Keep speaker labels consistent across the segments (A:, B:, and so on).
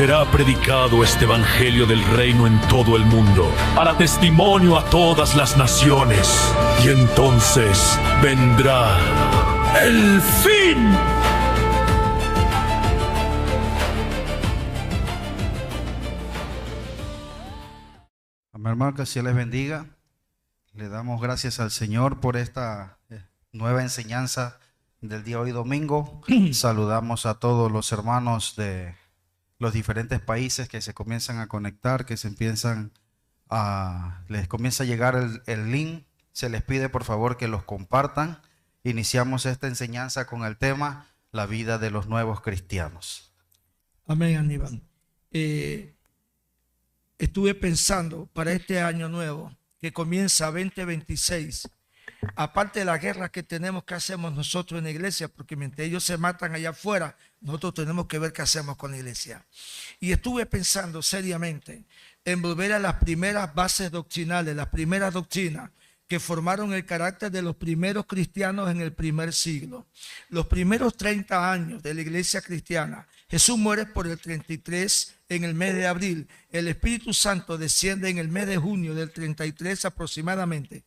A: será predicado este evangelio del reino en todo el mundo, para testimonio a todas las naciones. Y entonces vendrá el fin.
B: Amén, hermano, que Dios les bendiga. Le damos gracias al Señor por esta nueva enseñanza del día de hoy domingo. Saludamos a todos los hermanos de los diferentes países que se comienzan a conectar, que les comienza a llegar el link. Se les pide por favor que los compartan. Iniciamos esta enseñanza con el tema la vida de los nuevos cristianos.
C: Amén, Aníbal. Estuve pensando para este año nuevo que comienza 2026, aparte de la guerra que tenemos, ¿qué hacemos nosotros en la iglesia? Porque mientras ellos se matan allá afuera, nosotros tenemos que ver qué hacemos con la iglesia. Y estuve pensando seriamente en volver a las primeras bases doctrinales, las primeras doctrinas que formaron el carácter de los primeros cristianos en el primer siglo. Los primeros 30 años de la iglesia cristiana. Jesús muere por el 33 en el mes de abril. El Espíritu Santo desciende en el mes de junio del 33 aproximadamente,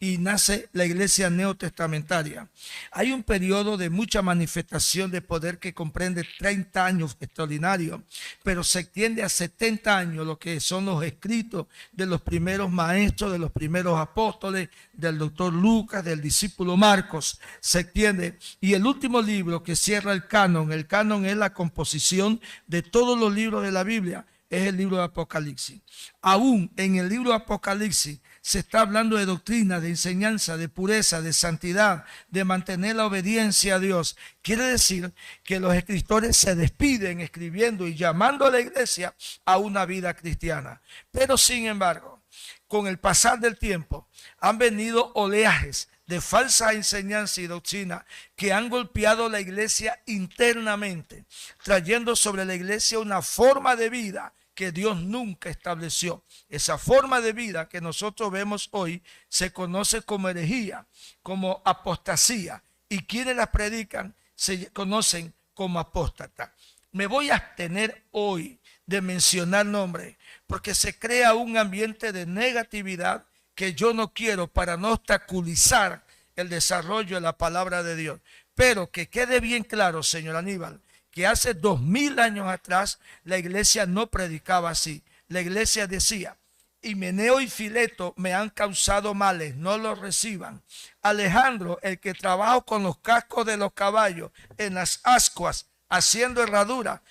C: y nace la iglesia neotestamentaria. Hay un periodo de mucha manifestación de poder que comprende 30 años extraordinarios, pero se extiende a 70 años lo que son los escritos de los primeros maestros, de los primeros apóstoles, del doctor Lucas, del discípulo Marcos. Se extiende, y el último libro que cierra el canon es la composición de todos los libros de la Biblia, es el libro de Apocalipsis. Aún en el libro de Apocalipsis se está hablando de doctrina, de enseñanza, de pureza, de santidad, de mantener la obediencia a Dios. Quiere decir que los escritores se despiden escribiendo y llamando a la iglesia a una vida cristiana. Pero sin embargo, con el pasar del tiempo han venido oleajes de falsa enseñanza y doctrina que han golpeado la iglesia internamente, trayendo sobre la iglesia una forma de vida que Dios nunca estableció. Esa forma de vida que nosotros vemos hoy se conoce como herejía, como apostasía, y quienes la predican se conocen como apóstatas. Me voy a abstener hoy de mencionar nombres porque se crea un ambiente de negatividad que yo no quiero para no obstaculizar el desarrollo de la palabra de Dios. Pero que quede bien claro, señor Aníbal, que hace 2000 años atrás la iglesia no predicaba así. La iglesia decía: Himeneo y Fileto me han causado males, no los reciban. Alejandro, el que trabaja con los cascos de los caballos en las ascuas haciendo herradura,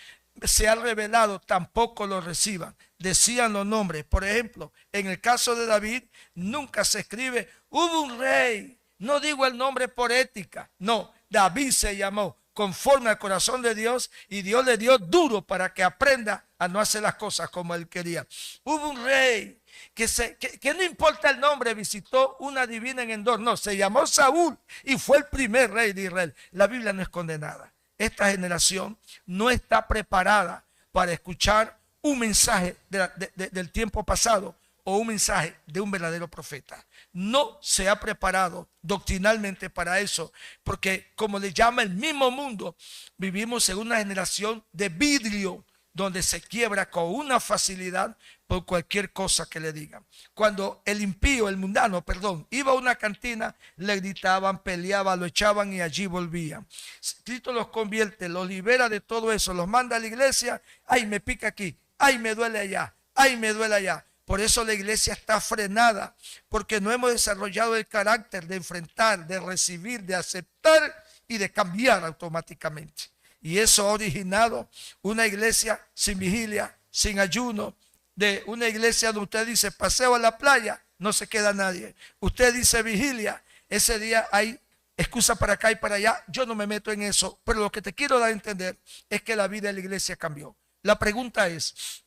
C: se ha revelado, tampoco lo reciban. Decían los nombres. Por ejemplo, en el caso de David, nunca se escribe hubo un rey. No digo el nombre por ética. No, David se llamó conforme al corazón de Dios y Dios le dio duro para que aprenda a no hacer las cosas como él quería. Hubo un rey que no importa el nombre, visitó una divina en Endor. No, se llamó Saúl y fue el primer rey de Israel. La Biblia no esconde nada. Esta generación no está preparada para escuchar un mensaje del tiempo pasado o un mensaje de un verdadero profeta. No se ha preparado doctrinalmente para eso, porque como le llama el mismo mundo, vivimos en una generación de vidrio, donde se quiebra con una facilidad por cualquier cosa que le digan. Cuando el impío, el mundano, iba a una cantina, le gritaban, peleaban, lo echaban y allí volvían. Cristo los convierte, los libera de todo eso, los manda a la iglesia. Ay, me pica aquí, ay, me duele allá, ay, me duele allá. Por eso la iglesia está frenada, porque no hemos desarrollado el carácter de enfrentar, de recibir, de aceptar y de cambiar automáticamente. Y eso ha originado una iglesia sin vigilia, sin ayuno, de una iglesia donde usted dice paseo a la playa, no se queda nadie. Usted dice vigilia, ese día hay excusa para acá y para allá. Yo no me meto en eso, pero lo que te quiero dar a entender es que la vida de la iglesia cambió. La pregunta es,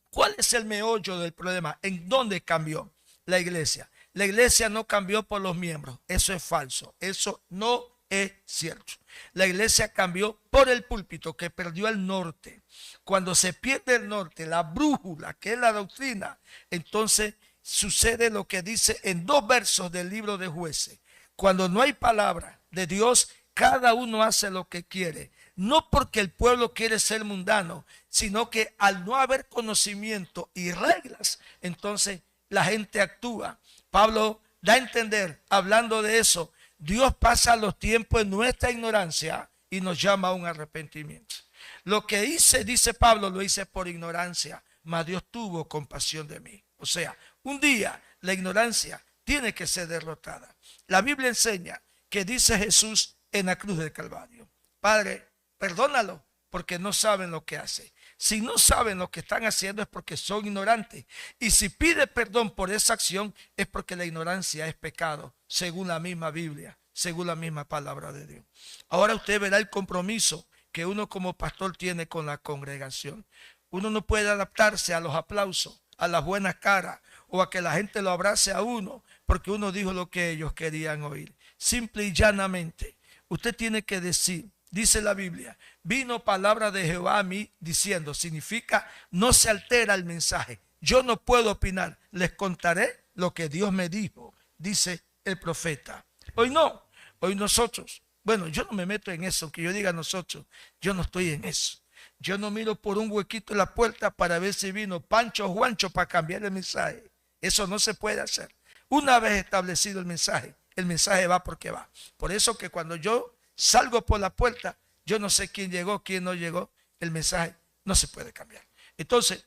C: ¿cuál es el meollo del problema? ¿En dónde cambió la iglesia? La iglesia no cambió por los miembros, eso es falso, eso no es cierto. La iglesia cambió por el púlpito, que perdió el norte. Cuando se pierde el norte, la brújula, que es la doctrina, entonces sucede lo que dice en 2 versos del libro de Jueces. Cuando no hay palabra de Dios, cada uno hace lo que quiere. no porque el pueblo quiere ser mundano, sino que al no haber conocimiento y reglas, entonces la gente actúa. Pablo da a entender, hablando de eso, Dios pasa los tiempos en nuestra ignorancia y nos llama a un arrepentimiento. Lo que hice, dice Pablo, lo hice por ignorancia, mas Dios tuvo compasión de mí. O sea, un día la ignorancia tiene que ser derrotada. La Biblia enseña que dice Jesús en la cruz del Calvario: Padre, perdónalo porque no saben lo que hacen. Si no saben lo que están haciendo es porque son ignorantes. Y si pide perdón por esa acción es porque la ignorancia es pecado, según la misma Biblia, según la misma palabra de Dios. Ahora usted verá el compromiso que uno como pastor tiene con la congregación. Uno no puede adaptarse a los aplausos, a las buenas caras o a que la gente lo abrace a uno porque uno dijo lo que ellos querían oír. Simple y llanamente, usted tiene que decir, dice la Biblia, vino palabra de Jehová a mí diciendo, significa no se altera el mensaje. Yo no puedo opinar, les contaré lo que Dios me dijo, dice el profeta. Hoy no, hoy nosotros, bueno, yo no me meto en eso, aunque yo diga nosotros, yo no estoy en eso. Yo no miro por un huequito en la puerta para ver si vino Pancho o Juancho para cambiar el mensaje. Eso no se puede hacer. Una vez establecido el mensaje va porque va. Por eso que cuando yo salgo por la puerta, yo no sé quién llegó, quién no llegó. El mensaje no se puede cambiar. Entonces,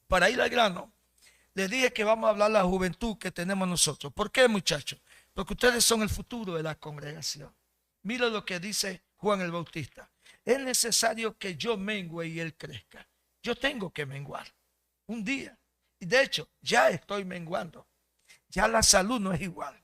C: para ir al grano, les dije que vamos a hablar de la juventud que tenemos nosotros. ¿Por qué, muchachos? Porque ustedes son el futuro de la congregación. Mira lo que dice Juan el Bautista. Es necesario que yo mengüe y él crezca. Yo tengo que menguar un día. Y de hecho, ya estoy menguando. Ya la salud no es igual.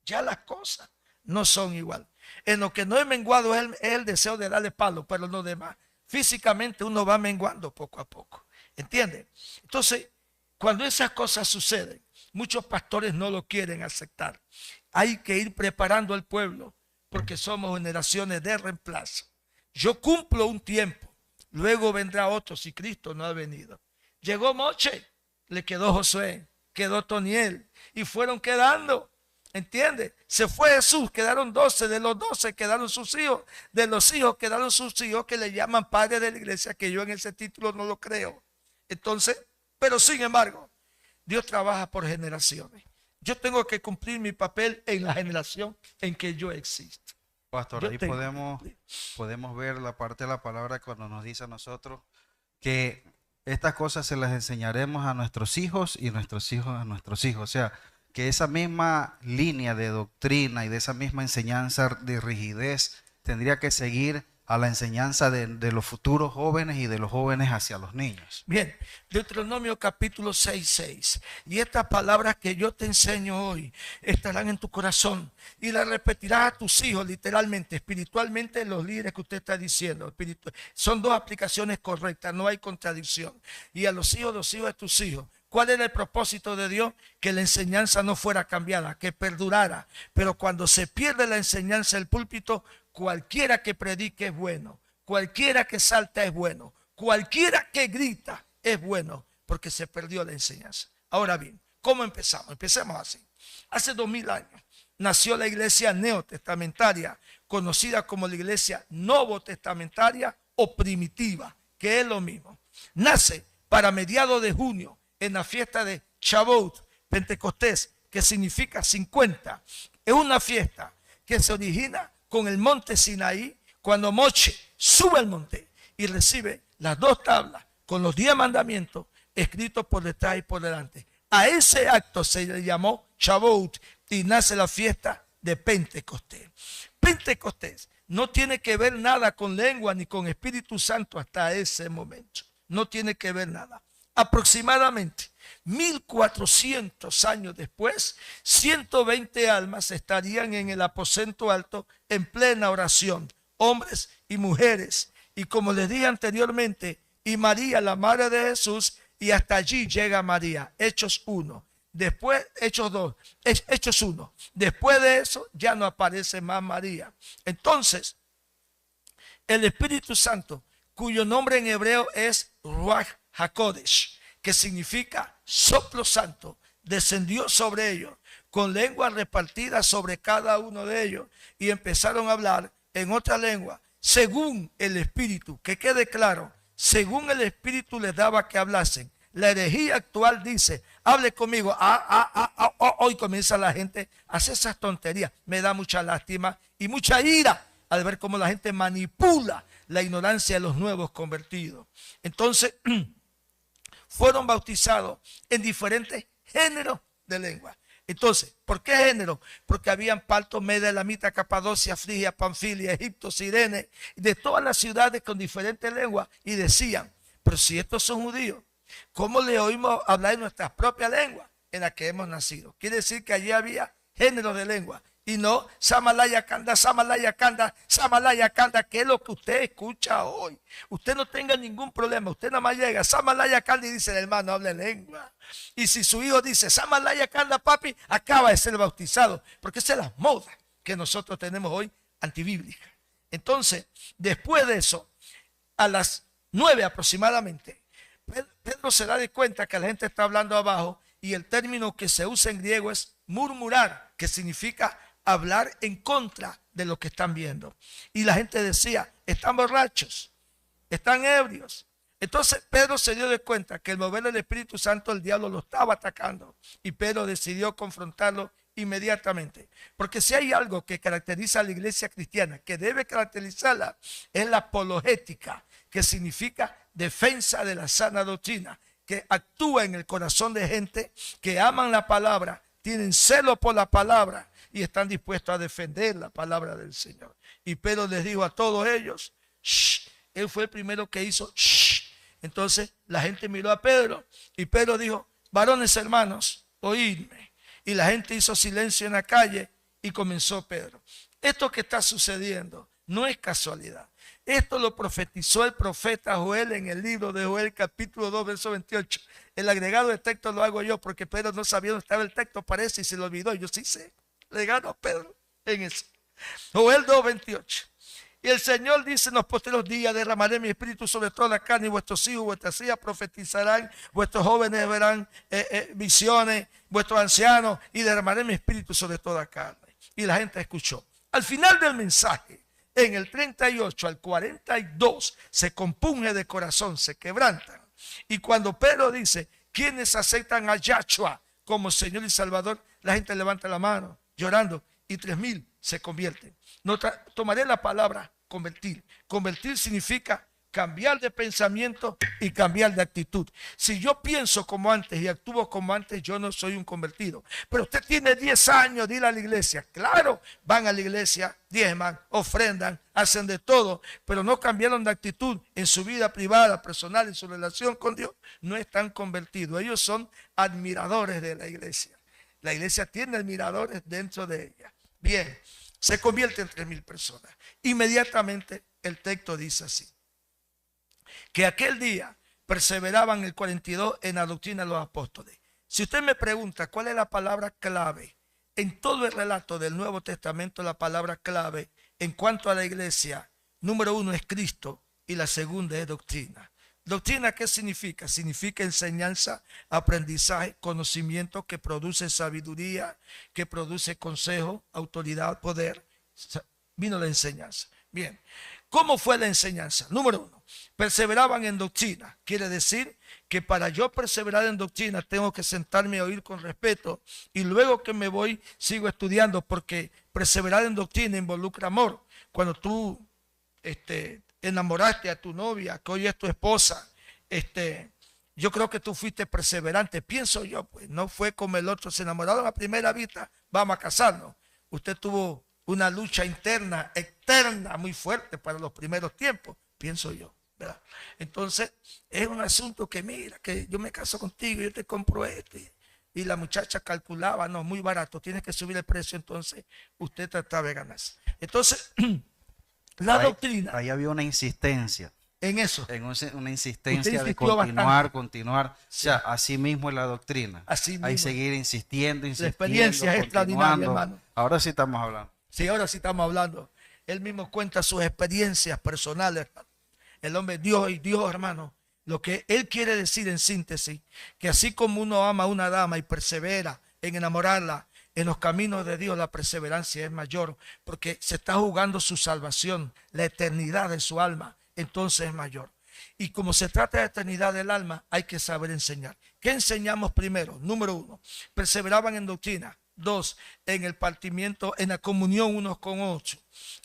C: Ya las cosas no son igual. En lo que no he menguado es el deseo de darle palo, pero no demás. Físicamente uno va menguando poco a poco. ¿Entiende? Entonces, cuando esas cosas suceden, muchos pastores no lo quieren aceptar. Hay que ir preparando al pueblo porque somos generaciones de reemplazo. Yo cumplo un tiempo, luego vendrá otro si Cristo no ha venido. Llegó Moche, le quedó Josué, quedó Toniel y fueron quedando. ¿Entiende? Se fue Jesús, quedaron 12, de los 12 quedaron sus hijos, de los hijos quedaron sus hijos que le llaman padres de la iglesia, que yo en ese título no lo creo. Entonces, pero sin embargo, Dios trabaja por generaciones. Yo tengo que cumplir mi papel en la generación en que yo existo.
B: Pastor, ahí podemos ver la parte de la palabra cuando nos dice a nosotros que estas cosas se las enseñaremos a nuestros hijos y nuestros hijos a nuestros hijos. O sea, que esa misma línea de doctrina y de esa misma enseñanza de rigidez tendría que seguir a la enseñanza de los futuros jóvenes y de los jóvenes hacia los niños.
C: Bien, Deuteronomio capítulo 6:6. Y estas palabras que yo te enseño hoy estarán en tu corazón y las repetirás a tus hijos, literalmente, espiritualmente, los líderes que usted está diciendo. Son dos aplicaciones correctas, no hay contradicción. Y a los hijos de tus hijos. ¿Cuál era el propósito de Dios? Que la enseñanza no fuera cambiada, que perdurara. Pero cuando se pierde la enseñanza del púlpito, cualquiera que predique es bueno, cualquiera que salta es bueno, cualquiera que grita es bueno, porque se perdió la enseñanza. Ahora bien, ¿cómo empezamos? Empecemos así. Hace 2000 años nació la iglesia neotestamentaria, conocida como la iglesia novotestamentaria o primitiva, que es lo mismo. Nace para mediados de junio, en la fiesta de Shavuot, Pentecostés, que significa 50. Es una fiesta que se origina con el monte Sinaí, cuando Moche sube al monte y recibe las 2 tablas con los 10 mandamientos escritos por detrás y por delante. A ese acto se le llamó Shavuot y nace la fiesta de Pentecostés. Pentecostés no tiene que ver nada con lengua ni con Espíritu Santo hasta ese momento. No tiene que ver nada. Aproximadamente 1400 años después, 120 almas estarían en el aposento alto en plena oración, hombres y mujeres, y como les dije anteriormente, y María, la madre de Jesús, y hasta allí llega María. Hechos 1, después Hechos 2, Hechos 1. Después de eso ya no aparece más María. Entonces, el Espíritu Santo, cuyo nombre en hebreo es Ruach HaKodesh, que significa soplo santo, descendió sobre ellos con lenguas repartidas sobre cada uno de ellos y empezaron a hablar en otra lengua según el Espíritu, que quede claro, según el Espíritu les daba que hablasen. La herejía actual dice, hable conmigo, hoy comienza la gente a hacer esas tonterías. Me da mucha lástima y mucha ira al ver cómo la gente manipula la ignorancia de los nuevos convertidos. Entonces, fueron bautizados en diferentes géneros de lengua. Entonces, ¿por qué género? Porque habían partos, Media, Elamita, Capadocia, Frigia, Panfilia, Egipto, Cirene, de todas las ciudades con diferentes lenguas, y decían, pero si estos son judíos, ¿cómo le oímos hablar en nuestras propias lenguas en las que hemos nacido? Quiere decir que allí había géneros de lengua. Y no Samalaya Kanda, Samalaya Kanda, Samalaya Kanda, que es lo que usted escucha hoy. Usted no tenga ningún problema, usted nada más llega Samalaya Kanda y dice, el hermano habla lengua. Y si su hijo dice Samalaya Kanda, papi, acaba de ser bautizado, porque esa es la moda que nosotros tenemos hoy antibíblica. Entonces, después de eso, a las 9 aproximadamente, Pedro se da de cuenta que la gente está hablando abajo, y el término que se usa en griego es murmurar, que significa hablar en contra de lo que están viendo. Y la gente decía, están borrachos, están ebrios. Entonces Pedro se dio de cuenta que el mover del Espíritu Santo, el diablo lo estaba atacando, y Pedro decidió confrontarlo inmediatamente. Porque si hay algo que caracteriza a la iglesia cristiana, que debe caracterizarla, es la apologética, que significa defensa de la sana doctrina, que actúa en el corazón de gente que aman la palabra, tienen celo por la palabra y están dispuestos a defender la palabra del Señor. Y Pedro les dijo a todos ellos, shh. Él fue el primero que hizo shh. Entonces la gente miró a Pedro y Pedro dijo, varones hermanos, oídme. Y la gente hizo silencio en la calle y comenzó Pedro. Esto que está sucediendo no es casualidad. Esto lo profetizó el profeta Joel en el libro de Joel, capítulo 2, verso 28. El agregado de texto lo hago yo porque Pedro no sabía dónde estaba el texto, parece, y se lo olvidó. Yo sí sé. Le gano a Pedro en eso. Joel 2, 28. Y el Señor dice, en los posteriores días derramaré mi espíritu sobre toda la carne, y vuestros hijos, vuestras hijas profetizarán, vuestros jóvenes verán visiones, vuestros ancianos, y derramaré mi espíritu sobre toda carne. Y la gente escuchó. Al final del mensaje, en el 38 al 42, se compunge de corazón, se quebrantan. Y cuando Pedro dice, ¿quiénes aceptan a Yahshua como Señor y Salvador? La gente levanta la mano, llorando, y 3,000 se convierten. No tomaré la palabra convertir. Convertir significa cambiar de pensamiento y cambiar de actitud. Si yo pienso como antes y actúo como antes, yo no soy un convertido. Pero usted tiene 10 años de ir a la iglesia. Claro, van a la iglesia, diezman, ofrendan, hacen de todo, pero no cambiaron de actitud en su vida privada, personal, en su relación con Dios. No están convertidos. Ellos son admiradores de la iglesia. La iglesia tiene admiradores dentro de ella. Bien, se convierte en 3,000 personas. Inmediatamente el texto dice así: que aquel día perseveraban el 42 en la doctrina de los apóstoles. Si usted me pregunta cuál es la palabra clave en todo el relato del Nuevo Testamento, la palabra clave en cuanto a la iglesia, número 1 es Cristo y la segunda es doctrina. ¿Doctrina qué significa? Significa enseñanza, aprendizaje, conocimiento que produce sabiduría, que produce consejo, autoridad, poder. Vino la enseñanza. Bien, ¿cómo fue la enseñanza? Número 1, perseveraban en doctrina. Quiere decir que para yo perseverar en doctrina tengo que sentarme a oír con respeto y luego que me voy sigo estudiando, porque perseverar en doctrina involucra amor. Cuando tú enamoraste a tu novia, que hoy es tu esposa, yo creo que tú fuiste perseverante, pienso yo, pues no fue como el otro, se enamoraron a primera vista, vamos a casarnos. Usted tuvo una lucha interna, externa, muy fuerte para los primeros tiempos, pienso yo, ¿verdad? Entonces, es un asunto que mira, que yo me caso contigo, yo te compro esto, y la muchacha calculaba, no, muy barato, tienes que subir el precio, entonces usted trataba de ganarse. Entonces, la doctrina.
B: Ahí había una insistencia.
C: En eso.
B: En una insistencia de continuar.
C: Sí.
B: O sea, así mismo es la doctrina.
C: Así mismo.
B: Hay que seguir insistiendo.
C: La experiencia es extraordinaria, hermano.
B: Ahora sí estamos hablando.
C: Sí, ahora sí estamos hablando. Él mismo cuenta sus experiencias personales, hermano. El hombre, Dios, hermano, lo que él quiere decir en síntesis, que así como uno ama a una dama y persevera en enamorarla, En los caminos de Dios la perseverancia es mayor, porque se está jugando su salvación, la eternidad de su alma, entonces es mayor. Y como se trata de eternidad del alma, hay que saber enseñar. ¿Qué enseñamos primero? Número 1, perseveraban en doctrina. 2, en el partimiento, en la comunión unos con otros.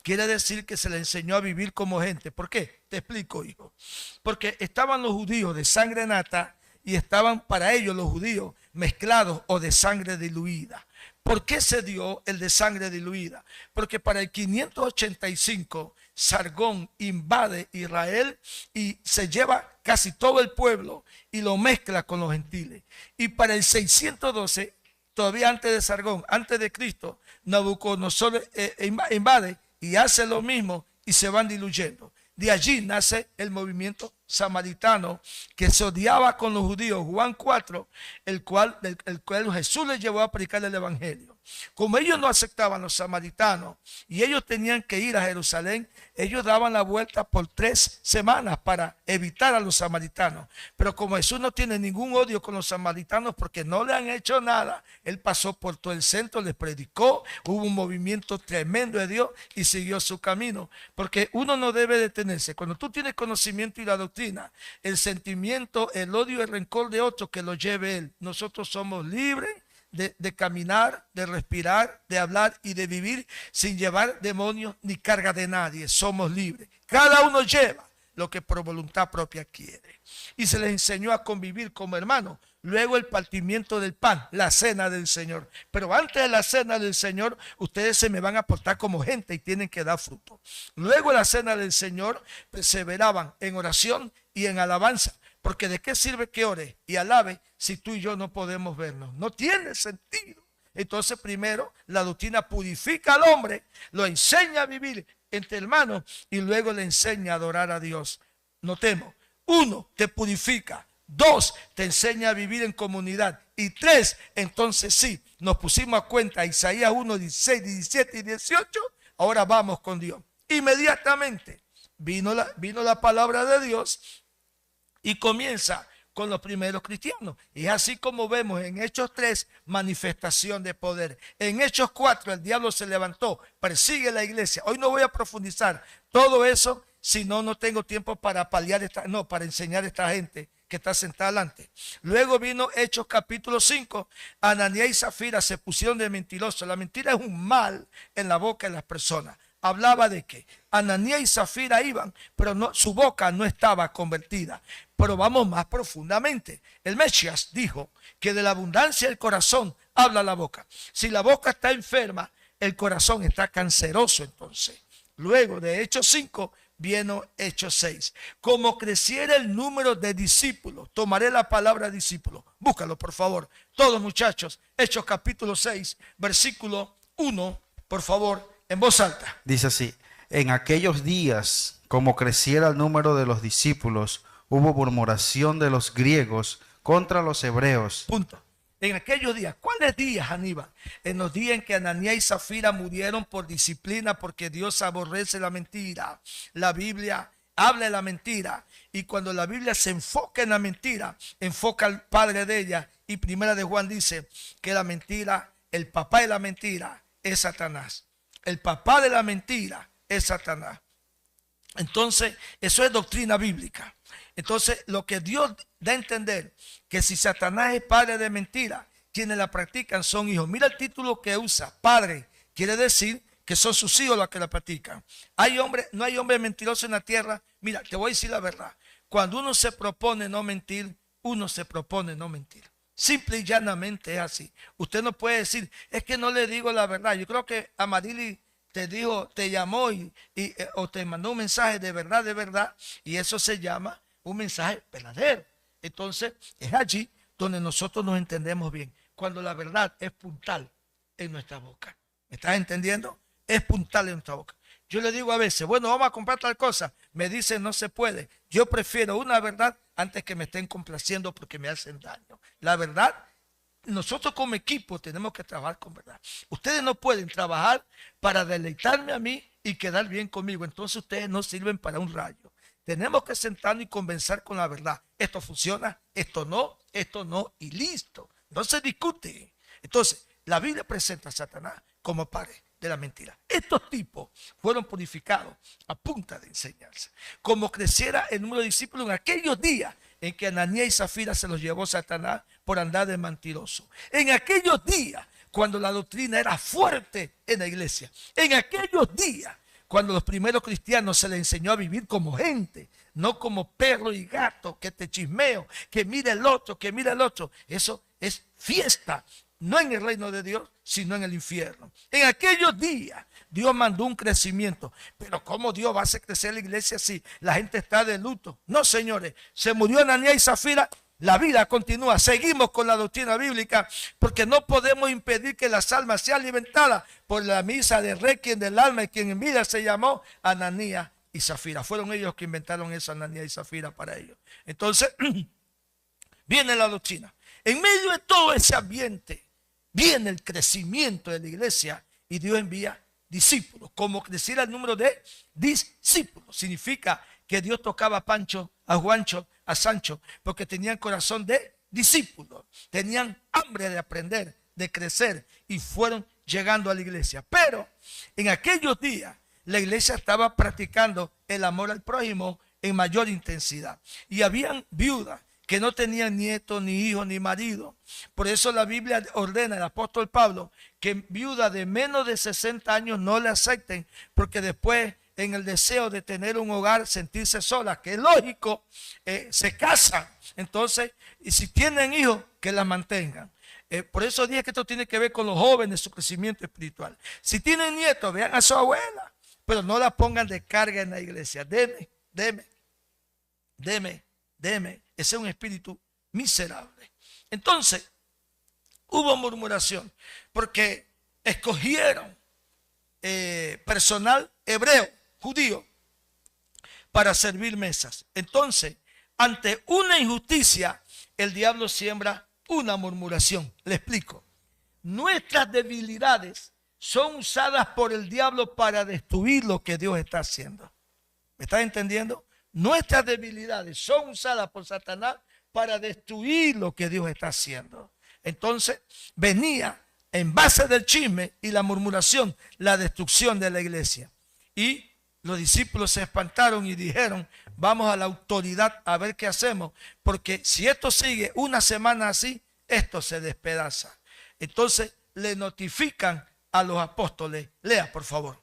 C: Quiere decir que se le enseñó a vivir como gente. ¿Por qué? Te explico, hijo. Porque estaban los judíos de sangre nata y estaban para ellos los judíos mezclados o de sangre diluida. ¿Por qué se dio el de sangre diluida? Porque para el 585 Sargón invade Israel y se lleva casi todo el pueblo y lo mezcla con los gentiles. Y para el 612, todavía antes de Sargón, antes de Cristo, Nabucodonosor invade y hace lo mismo y se van diluyendo. De allí nace el movimiento samaritano que se odiaba con los judíos, Juan 4, el cual Jesús les llevó a predicar el evangelio. Como ellos no aceptaban los samaritanos y ellos tenían que ir a Jerusalén, ellos daban la vuelta por 3 semanas para evitar a los samaritanos. Pero como Jesús no tiene ningún odio con los samaritanos porque no le han hecho nada, él pasó por todo el centro, les predicó, hubo un movimiento tremendo de Dios y siguió su camino. Porque uno no debe detenerse. Cuando tú tienes conocimiento y la doctrina, el sentimiento, el odio y el rencor de otro que lo lleve él. Nosotros somos libres de caminar, de respirar, de hablar y de vivir sin llevar demonios ni carga de nadie. Somos libres. Cada uno lleva lo que por voluntad propia quiere. Y se les enseñó a convivir como hermanos. Luego el partimiento del pan, la cena del Señor. Pero antes de la cena del Señor, ustedes se me van a portar como gente y tienen que dar fruto. Luego la cena del Señor, perseveraban en oración y en alabanza. Porque ¿de qué sirve que ore y alabe si tú y yo no podemos vernos? No tiene sentido. Entonces primero la doctrina purifica al hombre, lo enseña a vivir entre hermanos y luego le enseña a adorar a Dios. Notemos, 1, te purifica. 2, te enseña a vivir en comunidad. Y 3, entonces sí, nos pusimos a cuenta Isaías 1, 16, 17 y 18. Ahora vamos con Dios. Inmediatamente vino la palabra de Dios y comienza con los primeros cristianos. Y es así como vemos en Hechos 3, manifestación de poder. En Hechos 4, el diablo se levantó, persigue la iglesia. Hoy no voy a profundizar todo eso, si no tengo tiempo para para enseñar a esta gente que está sentada delante. Luego vino Hechos capítulo 5, Ananías y Zafira se pusieron de mentirosos. La mentira es un mal en la boca de las personas. Hablaba de que Ananías y Zafira iban, pero su boca no estaba convertida. Pero vamos más profundamente. El Mesías dijo que de la abundancia del corazón habla la boca. Si la boca está enferma, el corazón está canceroso entonces. Luego de Hechos 5, viene Hechos 6. Como creciera el número de discípulos, tomaré la palabra discípulo. Búscalo por favor. Todos muchachos, Hechos capítulo 6, versículo 1, por favor, en voz alta.
B: Dice así: en aquellos días, como creciera el número de los discípulos, hubo murmuración de los griegos contra los hebreos.
C: Punto. En aquellos días, ¿cuáles días, Aníbal? En los días en que Ananías y Zafira murieron por disciplina, porque Dios aborrece la mentira. La Biblia habla de la mentira, y cuando la Biblia se enfoca en la mentira, enfoca al padre de ella. Y primera de Juan dice que la mentira, el papá de la mentira es Satanás. El papá de la mentira es Satanás. Entonces, eso es doctrina bíblica. Entonces, lo que Dios da a entender, que si Satanás es padre de mentira, quienes la practican son hijos. Mira el título que usa, padre. Quiere decir que son sus hijos los que la practican. No hay hombre mentiroso en la tierra. Mira, te voy a decir la verdad. Cuando uno se propone no mentir, uno se propone no mentir. Simple y llanamente es así. Usted no puede decir, es que no le digo la verdad. Yo creo que Amarili te llamó o te mandó un mensaje de verdad, y eso se llama un mensaje verdadero. Entonces, es allí donde nosotros nos entendemos bien, cuando la verdad es puntal en nuestra boca. ¿Me estás entendiendo? Es puntal en nuestra boca. Yo le digo a veces, bueno, vamos a comprar tal cosa. Me dicen, no se puede. Yo prefiero una verdad antes que me estén complaciendo porque me hacen daño. La verdad, nosotros como equipo tenemos que trabajar con verdad. Ustedes no pueden trabajar para deleitarme a mí y quedar bien conmigo. Entonces ustedes no sirven para un rayo. Tenemos que sentarnos y convencer con la verdad. Esto funciona, esto no, y listo. No se discute. Entonces, La Biblia presenta a Satanás como padre de la mentira. Estos tipos fueron purificados a punta de enseñanza. Como creciera el número de discípulos en aquellos días en que Ananías y Zafira se los llevó Satanás por andar de mentiroso. En aquellos días cuando la doctrina era fuerte en la iglesia. En aquellos días cuando los primeros cristianos se les enseñó a vivir como gente, no como perro y gato, que te chismeo, que mira el otro, que mira el otro. Eso es fiesta, no en el reino de Dios, sino en el infierno. En aquellos días Dios mandó un crecimiento. Pero ¿cómo Dios va a hacer crecer la iglesia si la gente está de luto? No, señores, se murió Ananías y Zafira. La vida continúa, seguimos con la doctrina bíblica porque no podemos impedir que las almas sean alimentadas por la misa de requiem del alma, y quien en vida se llamó Ananías y Zafira. Fueron ellos que inventaron eso, Ananías y Zafira, para ellos. Entonces, viene la doctrina. En medio de todo ese ambiente, viene el crecimiento de la iglesia y Dios envía discípulos. Como creciera el número de discípulos, significa que Dios tocaba a Pancho, a Juancho, a Sancho, porque tenían corazón de discípulos, tenían hambre de aprender, de crecer, y fueron llegando a la iglesia. Pero en aquellos días la iglesia estaba practicando el amor al prójimo en mayor intensidad, y habían viudas que no tenían nietos, ni hijos, ni marido. Por eso la Biblia ordena, el apóstol Pablo, que viudas de menos de 60 años no le acepten, porque después, en el deseo de tener un hogar, sentirse solas, que es lógico, se casan. Entonces, y si tienen hijos, que las mantengan. Por eso dije que esto tiene que ver con los jóvenes, su crecimiento espiritual. Si tienen nietos, vean a su abuela, pero no la pongan de carga en la iglesia. Deme. Ese es un espíritu miserable. Entonces, hubo murmuración, porque escogieron personal hebreo, judío, para servir mesas. Entonces, ante una injusticia, el diablo siembra una murmuración. Le explico. Nuestras debilidades son usadas por el diablo para destruir lo que Dios está haciendo. ¿Me estás entendiendo? Nuestras debilidades son usadas por Satanás para destruir lo que Dios está haciendo. Entonces, venía en base del chisme y la murmuración, la destrucción de la iglesia. Y los discípulos se espantaron y dijeron, vamos a la autoridad a ver qué hacemos, porque si esto sigue una semana así, esto se despedaza. Entonces le notifican a los apóstoles. Lea, por favor.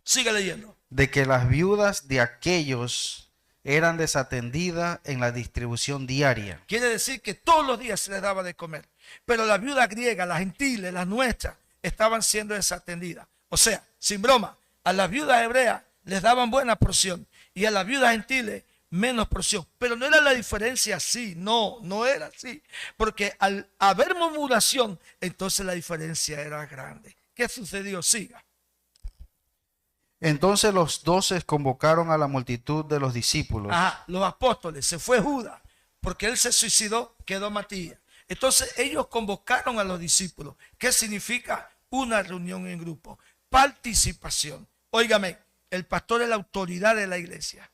C: Sigue leyendo.
B: De que las viudas de aquellos eran desatendidas en la distribución diaria.
C: Quiere decir que todos los días se les daba de comer. Pero las viudas griegas, las gentiles, las nuestras, estaban siendo desatendidas. O sea, sin broma, a las viudas hebreas les daban buena porción y a las viudas gentiles menos porción. Pero no era la diferencia así, no era así. Porque al haber murmuración, entonces la diferencia era grande. ¿Qué sucedió? Siga.
B: Entonces los 12 convocaron a la multitud de los discípulos.
C: Los apóstoles, se fue Judas, porque él se suicidó, quedó Matías. Entonces ellos convocaron a los discípulos. ¿Qué significa? Una reunión en grupo, participación. Óigame, el pastor es la autoridad de la iglesia.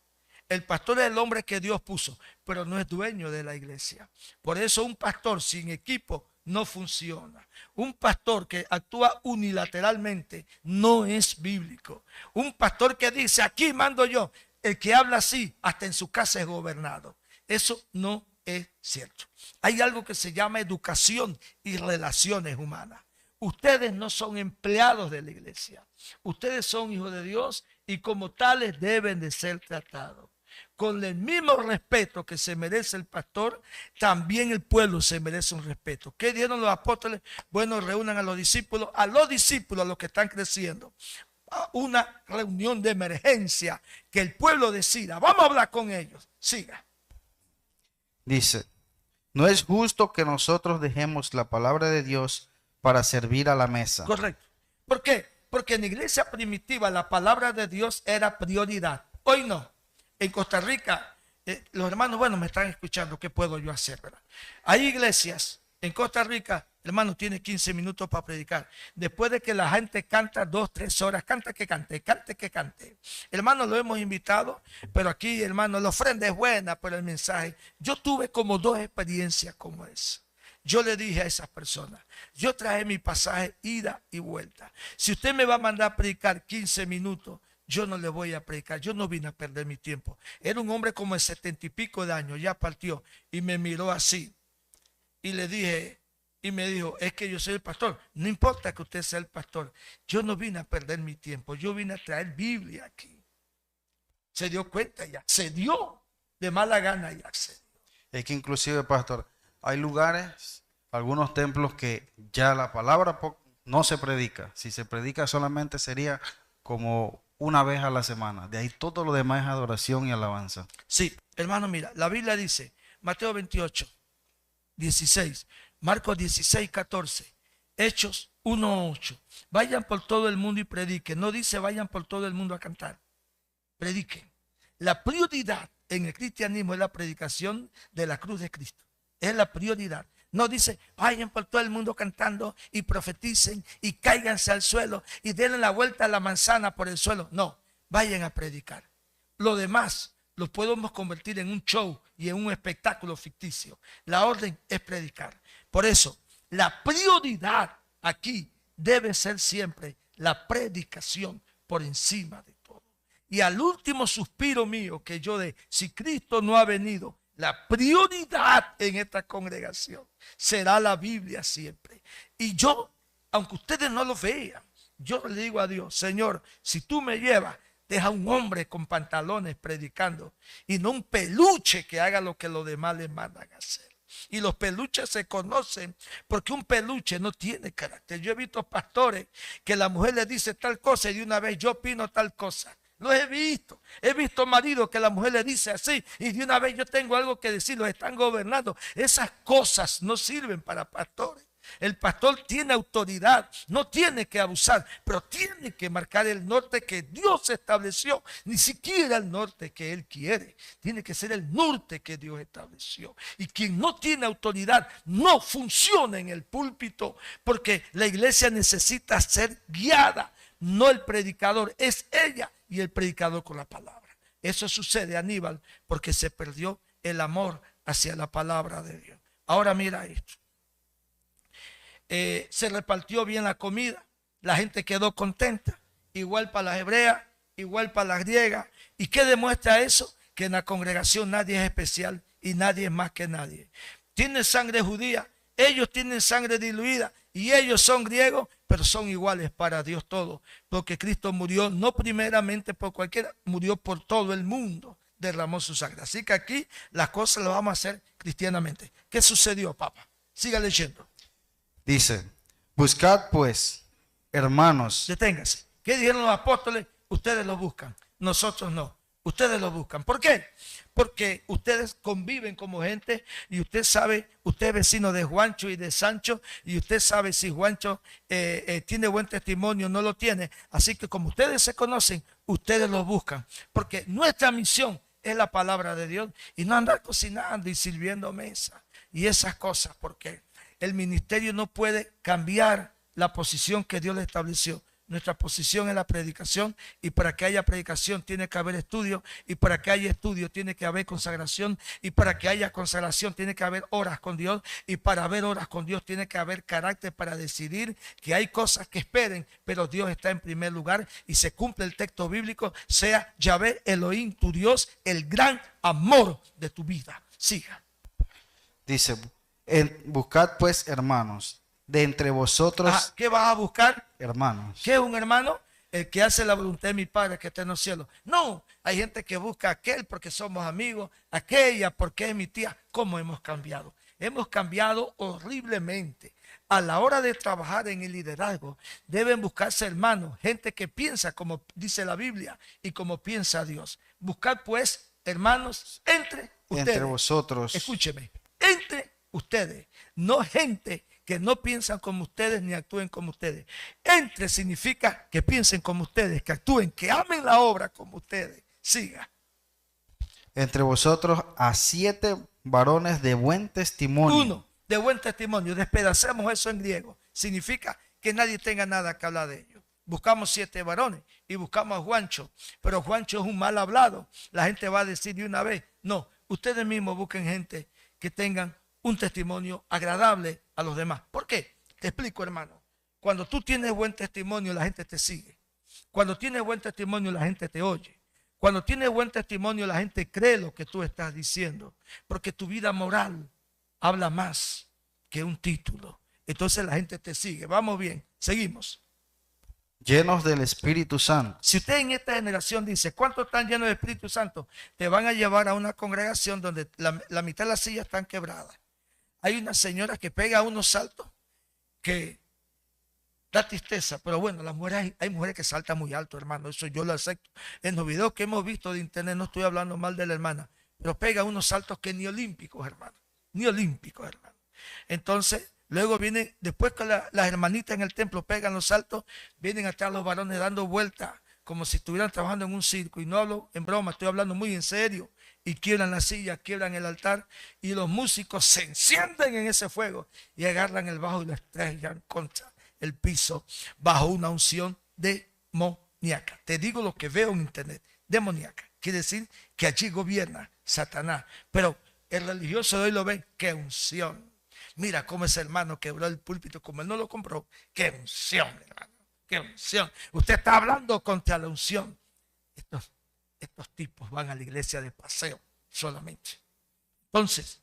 C: El pastor es el hombre que Dios puso, pero no es dueño de la iglesia. Por eso un pastor sin equipo no funciona. Un pastor que actúa unilateralmente no es bíblico. Un pastor que dice, aquí mando yo, el que habla así, hasta en su casa es gobernado. Eso no es cierto. Hay algo que se llama educación y relaciones humanas. Ustedes no son empleados de la iglesia. Ustedes son hijos de Dios y como tales deben de ser tratados. Con el mismo respeto que se merece el pastor, también el pueblo se merece un respeto. ¿Qué dieron los apóstoles? Bueno, reúnan a los discípulos, a los que están creciendo. A una reunión de emergencia, que el pueblo decida. Vamos a hablar con ellos. Siga.
B: Dice, no es justo que nosotros dejemos la palabra de Dios para servir a la mesa.
C: Correcto. ¿Por qué? Porque en la iglesia primitiva la palabra de Dios era prioridad. Hoy no. En Costa Rica, los hermanos, bueno, me están escuchando, ¿qué puedo yo hacer, verdad? Hay iglesias en Costa Rica, hermano, tiene 15 minutos para predicar. Después de que la gente canta 2, 3 horas, canta que cante. Hermano, lo hemos invitado, pero aquí, hermano, la ofrenda es buena, pero el mensaje. Yo tuve como 2 experiencias como esa. yo le dije a esas personas, yo traje mi pasaje ida y vuelta. Si usted me va a mandar a predicar 15 minutos, yo no le voy a predicar, yo no vine a perder mi tiempo. Era un hombre como de 70 y pico de años, ya partió, y me miró así. Y le dije, y me dijo, es que yo soy el pastor. No importa que usted sea el pastor, yo no vine a perder mi tiempo, yo vine a traer Biblia aquí. Se dio cuenta ya, se dio de mala gana y accedió.
B: Es que inclusive, pastor, hay lugares, algunos templos que ya la palabra no se predica. Si se predica solamente sería como una vez a la semana. De ahí todo lo demás es adoración y alabanza.
C: Sí, hermano, mira, la Biblia dice, Mateo 28, 16, Marcos 16, 14, Hechos 1, 8. Vayan por todo el mundo y prediquen. No dice vayan por todo el mundo a cantar. Prediquen. La prioridad en el cristianismo es la predicación de la cruz de Cristo. Es la prioridad. No dice vayan por todo el mundo cantando y profeticen y cáiganse al suelo y denle la vuelta a la manzana por el suelo. No, vayan a predicar. Lo demás lo podemos convertir en un show y en un espectáculo ficticio. La orden es predicar. Por eso, la prioridad aquí debe ser siempre la predicación por encima de todo. Y al último suspiro mío que yo dé, si Cristo no ha venido, la prioridad en esta congregación será la Biblia siempre. Y yo, aunque ustedes no lo vean, yo le digo a Dios, Señor, si tú me llevas, deja un hombre con pantalones predicando y no un peluche que haga lo que los demás le mandan a hacer. Y los peluches se conocen porque un peluche no tiene carácter. Yo he visto pastores que la mujer le dice tal cosa y de una vez yo opino tal cosa. Los he visto. He visto maridos que la mujer le dice así y de una vez yo tengo algo que decir, los están gobernando. Esas cosas no sirven para pastores. El pastor tiene autoridad, no tiene que abusar, pero tiene que marcar el norte que Dios estableció, ni siquiera el norte que Él quiere, tiene que ser el norte que Dios estableció. Y quien no tiene autoridad no funciona en el púlpito, porque la iglesia necesita ser guiada, no el predicador, es ella y el predicador con la palabra. Eso sucede, Aníbal, porque se perdió el amor hacia la palabra de Dios. Ahora mira esto. Se repartió bien la comida, la gente quedó contenta, igual para las hebreas, igual para las griegas. ¿Y qué demuestra eso? Que en la congregación nadie es especial y nadie es más que nadie. Tienen sangre judía, ellos tienen sangre diluida y ellos son griegos, pero son iguales para Dios todos, porque Cristo murió no primeramente por cualquiera, murió por todo el mundo, derramó su sangre. Así que aquí las cosas las vamos a hacer cristianamente. ¿Qué sucedió, papá? Siga leyendo.
B: Dice, buscad pues, hermanos.
C: Deténgase. ¿Qué dijeron los apóstoles? Ustedes lo buscan, nosotros no. Ustedes lo buscan. ¿Por qué? Porque ustedes conviven como gente y usted sabe, usted es vecino de Juancho y de Sancho y usted sabe si Juancho tiene buen testimonio o no lo tiene. Así que como ustedes se conocen, ustedes lo buscan. Porque nuestra misión es la palabra de Dios y no andar cocinando y sirviendo mesa y esas cosas. Porque el ministerio no puede cambiar la posición que Dios le estableció. Nuestra posición es la predicación y para que haya predicación tiene que haber estudio y para que haya estudio tiene que haber consagración y para que haya consagración tiene que haber horas con Dios y para haber horas con Dios tiene que haber carácter para decidir que hay cosas que esperen, pero Dios está en primer lugar y se cumple el texto bíblico, sea Yahvé Elohim tu Dios, el gran amor de tu vida. Siga.
B: Dice, buscad pues hermanos de entre vosotros.
C: ¿Qué vas a buscar?
B: Hermanos.
C: ¿Qué es un hermano? El que hace la voluntad de mi Padre que está en los cielos. No, hay gente que busca a aquel porque somos amigos, aquella porque es mi tía. ¿Cómo hemos cambiado? Hemos cambiado horriblemente. A la hora de trabajar en el liderazgo, deben buscarse hermanos, gente que piensa como dice la Biblia y como piensa Dios. Buscar pues hermanos entre ustedes.
B: Entre vosotros.
C: Escúcheme, entre ustedes, no gente que no piensan como ustedes ni actúen como ustedes. Entre significa que piensen como ustedes, que actúen, que amen la obra como ustedes. Siga.
B: Entre vosotros a 7 varones de buen testimonio.
C: 1 de buen testimonio. Despedacemos eso en griego. Significa que nadie tenga nada que hablar de ellos. Buscamos 7 varones y buscamos a Juancho, pero Juancho es un mal hablado. La gente va a decir de una vez, no, ustedes mismos busquen gente que tengan un testimonio agradable a los demás. ¿Por qué? Te explico, hermano. Cuando tú tienes buen testimonio, la gente te sigue. Cuando tienes buen testimonio, la gente te oye. Cuando tienes buen testimonio, la gente cree lo que tú estás diciendo. Porque tu vida moral habla más que un título. Entonces la gente te sigue. Vamos bien, seguimos.
B: Llenos del Espíritu Santo.
C: Si usted en esta generación dice, ¿cuántos están llenos del Espíritu Santo? Te van a llevar a una congregación donde la mitad de las sillas están quebradas. Hay una señora que pega unos saltos que da tristeza, pero bueno, las mujeres, hay mujeres que saltan muy alto, hermano, eso yo lo acepto. En los videos que hemos visto de internet, no estoy hablando mal de la hermana, pero pega unos saltos que ni olímpicos, hermano, ni olímpicos, hermano. Entonces, luego vienen, después que las hermanitas en el templo pegan los saltos, vienen atrás los varones dando vueltas, como si estuvieran trabajando en un circo, y no hablo en broma, estoy hablando muy en serio, y quiebran la silla, quiebran el altar, y los músicos se encienden en ese fuego, y agarran el bajo y lo estrellan contra el piso bajo una unción demoníaca. Te digo lo que veo en internet, demoníaca. Quiere decir que allí gobierna Satanás. Pero el religioso de hoy lo ve, qué unción. Mira cómo ese hermano quebró el púlpito, como él no lo compró. Qué unción, hermano, qué unción. Usted está hablando contra la unción. Estos tipos van a la iglesia de paseo solamente. Entonces,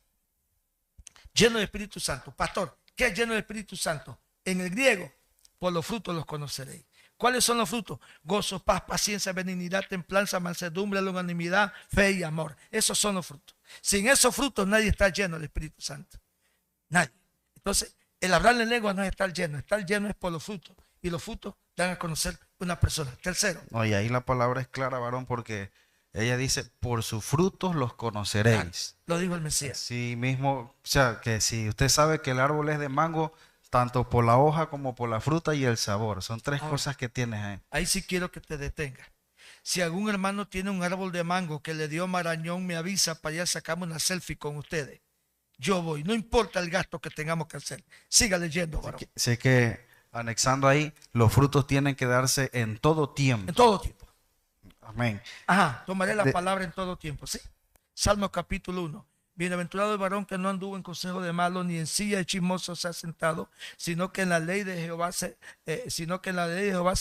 C: lleno del Espíritu Santo. Pastor, ¿qué es lleno del Espíritu Santo? En el griego, por los frutos los conoceréis. ¿Cuáles son los frutos? Gozo, paz, paciencia, benignidad, templanza, mansedumbre, longanimidad, fe y amor. Esos son los frutos. Sin esos frutos nadie está lleno del Espíritu Santo. Nadie. Entonces, el hablar en lengua no es estar lleno. Estar lleno es por los frutos. Y los frutos dan a conocer una persona. Tercero.
B: No, y ahí la palabra es clara, varón, porque ella dice, por sus frutos los conoceréis.
C: Lo dijo el Mesías.
B: Sí mismo, o sea, que si usted sabe que el árbol es de mango, tanto por la hoja como por la fruta y el sabor. Son tres cosas que tienes ahí.
C: Ahí sí quiero que te detengas. Si algún hermano tiene un árbol de mango que le dio marañón, me avisa para allá sacarme una selfie con ustedes. Yo voy, no importa el gasto que tengamos que hacer. Siga leyendo, varón.
B: Sé que anexando ahí, los frutos tienen que darse en todo tiempo.
C: En todo tiempo.
B: Amén.
C: Ajá, tomaré la palabra en todo tiempo, ¿sí? Salmo capítulo 1. Bienaventurado el varón que no anduvo en consejo de malos, ni en silla de chismosos se ha sentado, sino que en la ley de Jehová se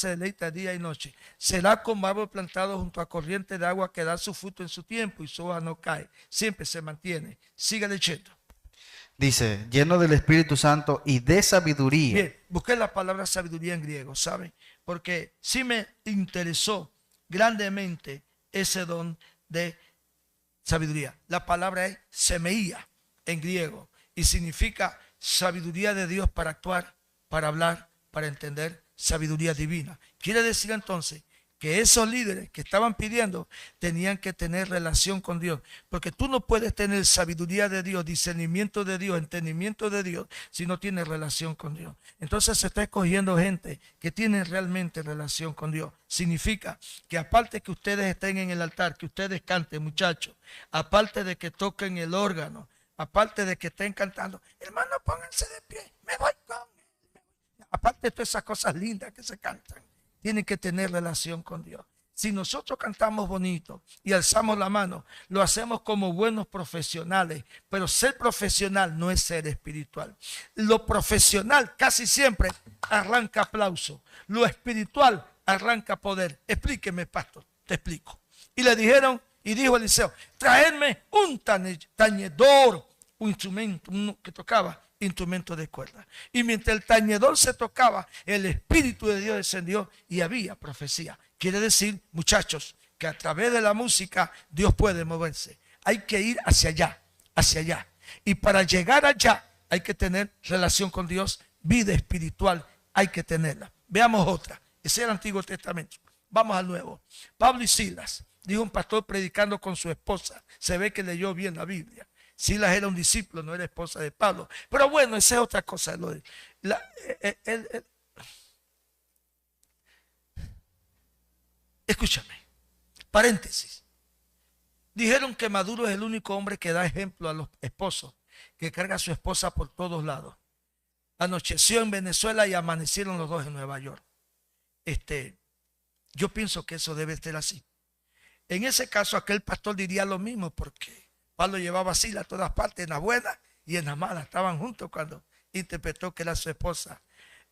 C: deleita día y noche. Será como árbol plantado junto a corriente de agua que da su fruto en su tiempo y su hoja no cae. Siempre se mantiene. Siga leyendo.
B: Dice, lleno del Espíritu Santo y de sabiduría.
C: Bien, busqué la palabra sabiduría en griego, ¿saben? Porque sí me interesó grandemente ese don de sabiduría. La palabra es semeía en griego y significa sabiduría de Dios para actuar, para hablar, para entender, sabiduría divina. Quiere decir entonces que esos líderes que estaban pidiendo tenían que tener relación con Dios, porque tú no puedes tener sabiduría de Dios, discernimiento de Dios, entendimiento de Dios, si no tienes relación con Dios. Entonces se está escogiendo gente que tiene realmente relación con Dios. Significa que aparte que ustedes estén en el altar, que ustedes canten, muchachos, aparte de que toquen el órgano, aparte de que estén cantando, hermano, pónganse de pie, me voy con él. Aparte de todas esas cosas lindas que se cantan, tienen que tener relación con Dios. Si nosotros cantamos bonito y alzamos la mano, lo hacemos como buenos profesionales, pero ser profesional no es ser espiritual. Lo profesional casi siempre arranca aplauso, lo espiritual arranca poder. Explíqueme, pastor, te explico. Y le dijeron, y dijo Eliseo, traedme un tañedor, un instrumento, uno que tocaba instrumento de cuerda. Y mientras el tañedor se tocaba, el Espíritu de Dios descendió y había profecía. Quiere decir, muchachos, que a través de la música Dios puede moverse. Hay que ir hacia allá, hacia allá. Y para llegar allá hay que tener relación con Dios, vida espiritual hay que tenerla. Veamos otra. Ese es el Antiguo Testamento. Vamos al Nuevo. Pablo y Silas, dijo un pastor predicando con su esposa. Se ve que leyó bien la Biblia. Silas era un discípulo, no era esposa de Pablo. Pero bueno, esa es otra cosa. Escúchame, paréntesis. Dijeron que Maduro es el único hombre que da ejemplo a los esposos, que carga a su esposa por todos lados. Anocheció en Venezuela y amanecieron los dos en Nueva York. Yo pienso que eso debe ser así. En ese caso, aquel pastor diría lo mismo, porque Pablo llevaba a Silas a todas partes, en las buenas y en Amada estaban juntos cuando interpretó que era su esposa.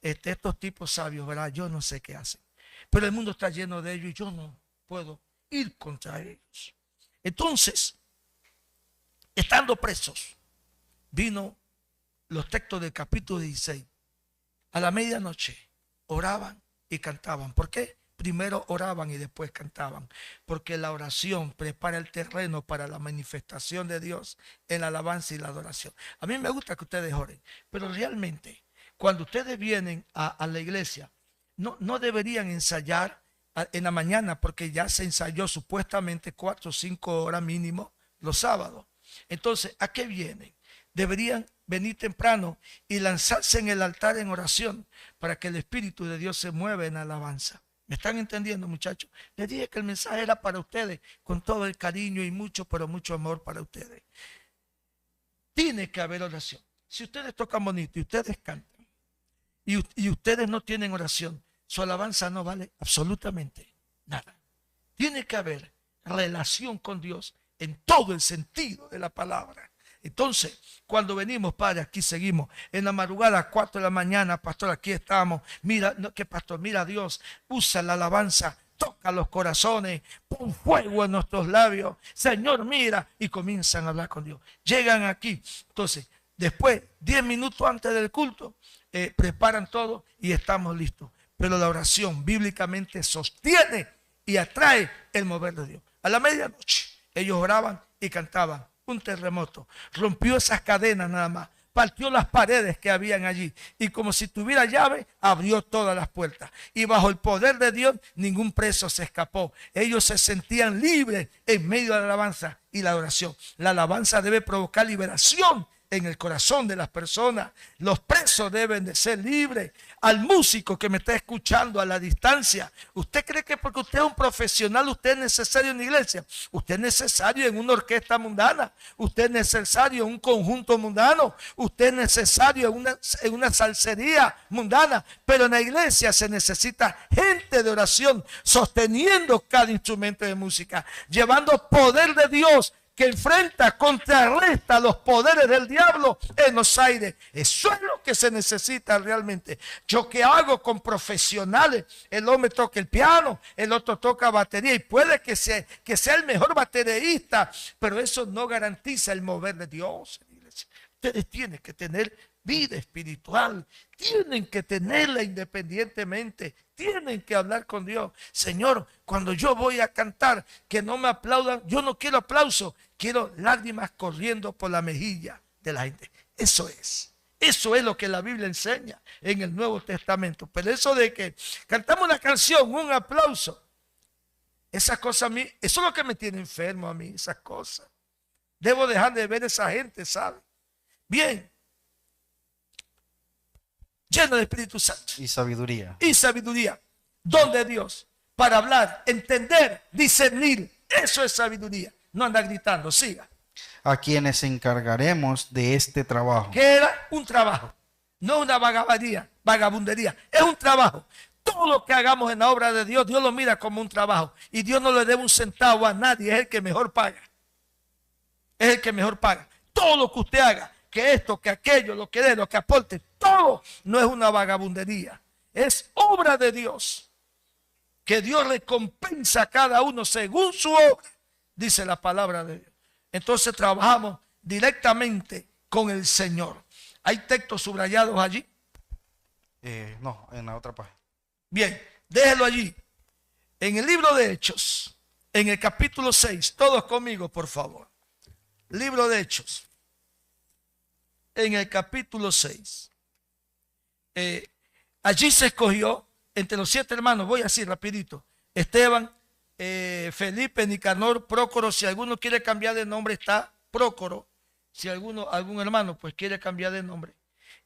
C: Estos tipos sabios, ¿verdad? Yo no sé qué hacen, pero el mundo está lleno de ellos y yo no puedo ir contra ellos. Entonces, estando presos, vino los textos del capítulo 16. A la medianoche oraban y cantaban. ¿Por qué? Primero oraban y después cantaban, porque la oración prepara el terreno para la manifestación de Dios en la alabanza y la adoración. A mí me gusta que ustedes oren, pero realmente cuando ustedes vienen a la iglesia, no deberían ensayar en la mañana, porque ya se ensayó supuestamente 4 o 5 horas mínimo los sábados. Entonces, ¿a qué vienen? Deberían venir temprano y lanzarse en el altar en oración para que el Espíritu de Dios se mueva en alabanza. ¿Me están entendiendo, muchachos? Les dije que el mensaje era para ustedes, con todo el cariño y mucho, pero mucho amor para ustedes. Tiene que haber oración. Si ustedes tocan bonito y ustedes cantan y ustedes no tienen oración, su alabanza no vale absolutamente nada. Tiene que haber relación con Dios en todo el sentido de la palabra. Entonces, cuando venimos, Padre, aquí seguimos. En la madrugada, a 4 de la mañana, pastor, aquí estamos. Mira, no, que pastor, mira a Dios, usa la alabanza, toca los corazones, pon fuego en nuestros labios. Señor, mira, y comienzan a hablar con Dios. Llegan aquí. Entonces, después, 10 minutos antes del culto, preparan todo y estamos listos. Pero la oración bíblicamente sostiene y atrae el mover de Dios. A la medianoche, ellos oraban y cantaban. Un terremoto rompió esas cadenas nada más, partió las paredes que habían allí y como si tuviera llave abrió todas las puertas y bajo el poder de Dios ningún preso se escapó. Ellos se sentían libres en medio de la alabanza y la oración. La alabanza debe provocar liberación en el corazón de las personas. Los presos deben de ser libres. Al músico que me está escuchando a la distancia, ¿usted cree que porque usted es un profesional usted es necesario en la iglesia? Usted es necesario en una orquesta mundana, usted es necesario en un conjunto mundano, usted es necesario en una salsería mundana, pero en la iglesia se necesita gente de oración sosteniendo cada instrumento de música, llevando poder de Dios que enfrenta, contrarresta los poderes del diablo en los aires. Eso es lo que se necesita realmente. Yo que hago con profesionales, el hombre toca el piano, el otro toca batería y puede que sea el mejor baterista, pero eso no garantiza el mover de Dios. Ustedes tienen que tener vida espiritual, tienen que tenerla independientemente, tienen que hablar con Dios. Señor, cuando yo voy a cantar, que no me aplaudan, yo no quiero aplauso, quiero lágrimas corriendo por la mejilla de la gente. Eso es lo que la Biblia enseña en el Nuevo Testamento. Pero eso de que cantamos una canción, un aplauso, esas cosas a mí, eso es lo que me tiene enfermo a mí, esas cosas. Debo dejar de ver a esa gente, ¿sabe? Bien. Lleno de Espíritu Santo.
B: Y sabiduría.
C: Y sabiduría. Don de Dios. Para hablar, entender, discernir. Eso es sabiduría. No andar gritando. Siga.
B: A quienes encargaremos de este trabajo.
C: Que era un trabajo. No una vagabundería. Es un trabajo. Todo lo que hagamos en la obra de Dios, Dios lo mira como un trabajo. Y Dios no le debe un centavo a nadie. Es el que mejor paga. Es el que mejor paga. Todo lo que usted haga, que esto, que aquello, lo que dé, lo que aporte, todo no es una vagabundería, es obra de Dios, que Dios recompensa a cada uno según su obra, dice la palabra de Dios. Entonces trabajamos directamente con el Señor. ¿Hay textos subrayados allí?
B: No, en la otra página.
C: Bien, déjelo allí. En el libro de Hechos, en el capítulo 6, todos conmigo, por favor. Libro de Hechos. En el capítulo 6. Allí se escogió entre los 7 hermanos, voy así rapidito, Esteban, Felipe, Nicanor, Prócoro. Si alguno quiere cambiar de nombre está Prócoro. Si algún hermano pues quiere cambiar de nombre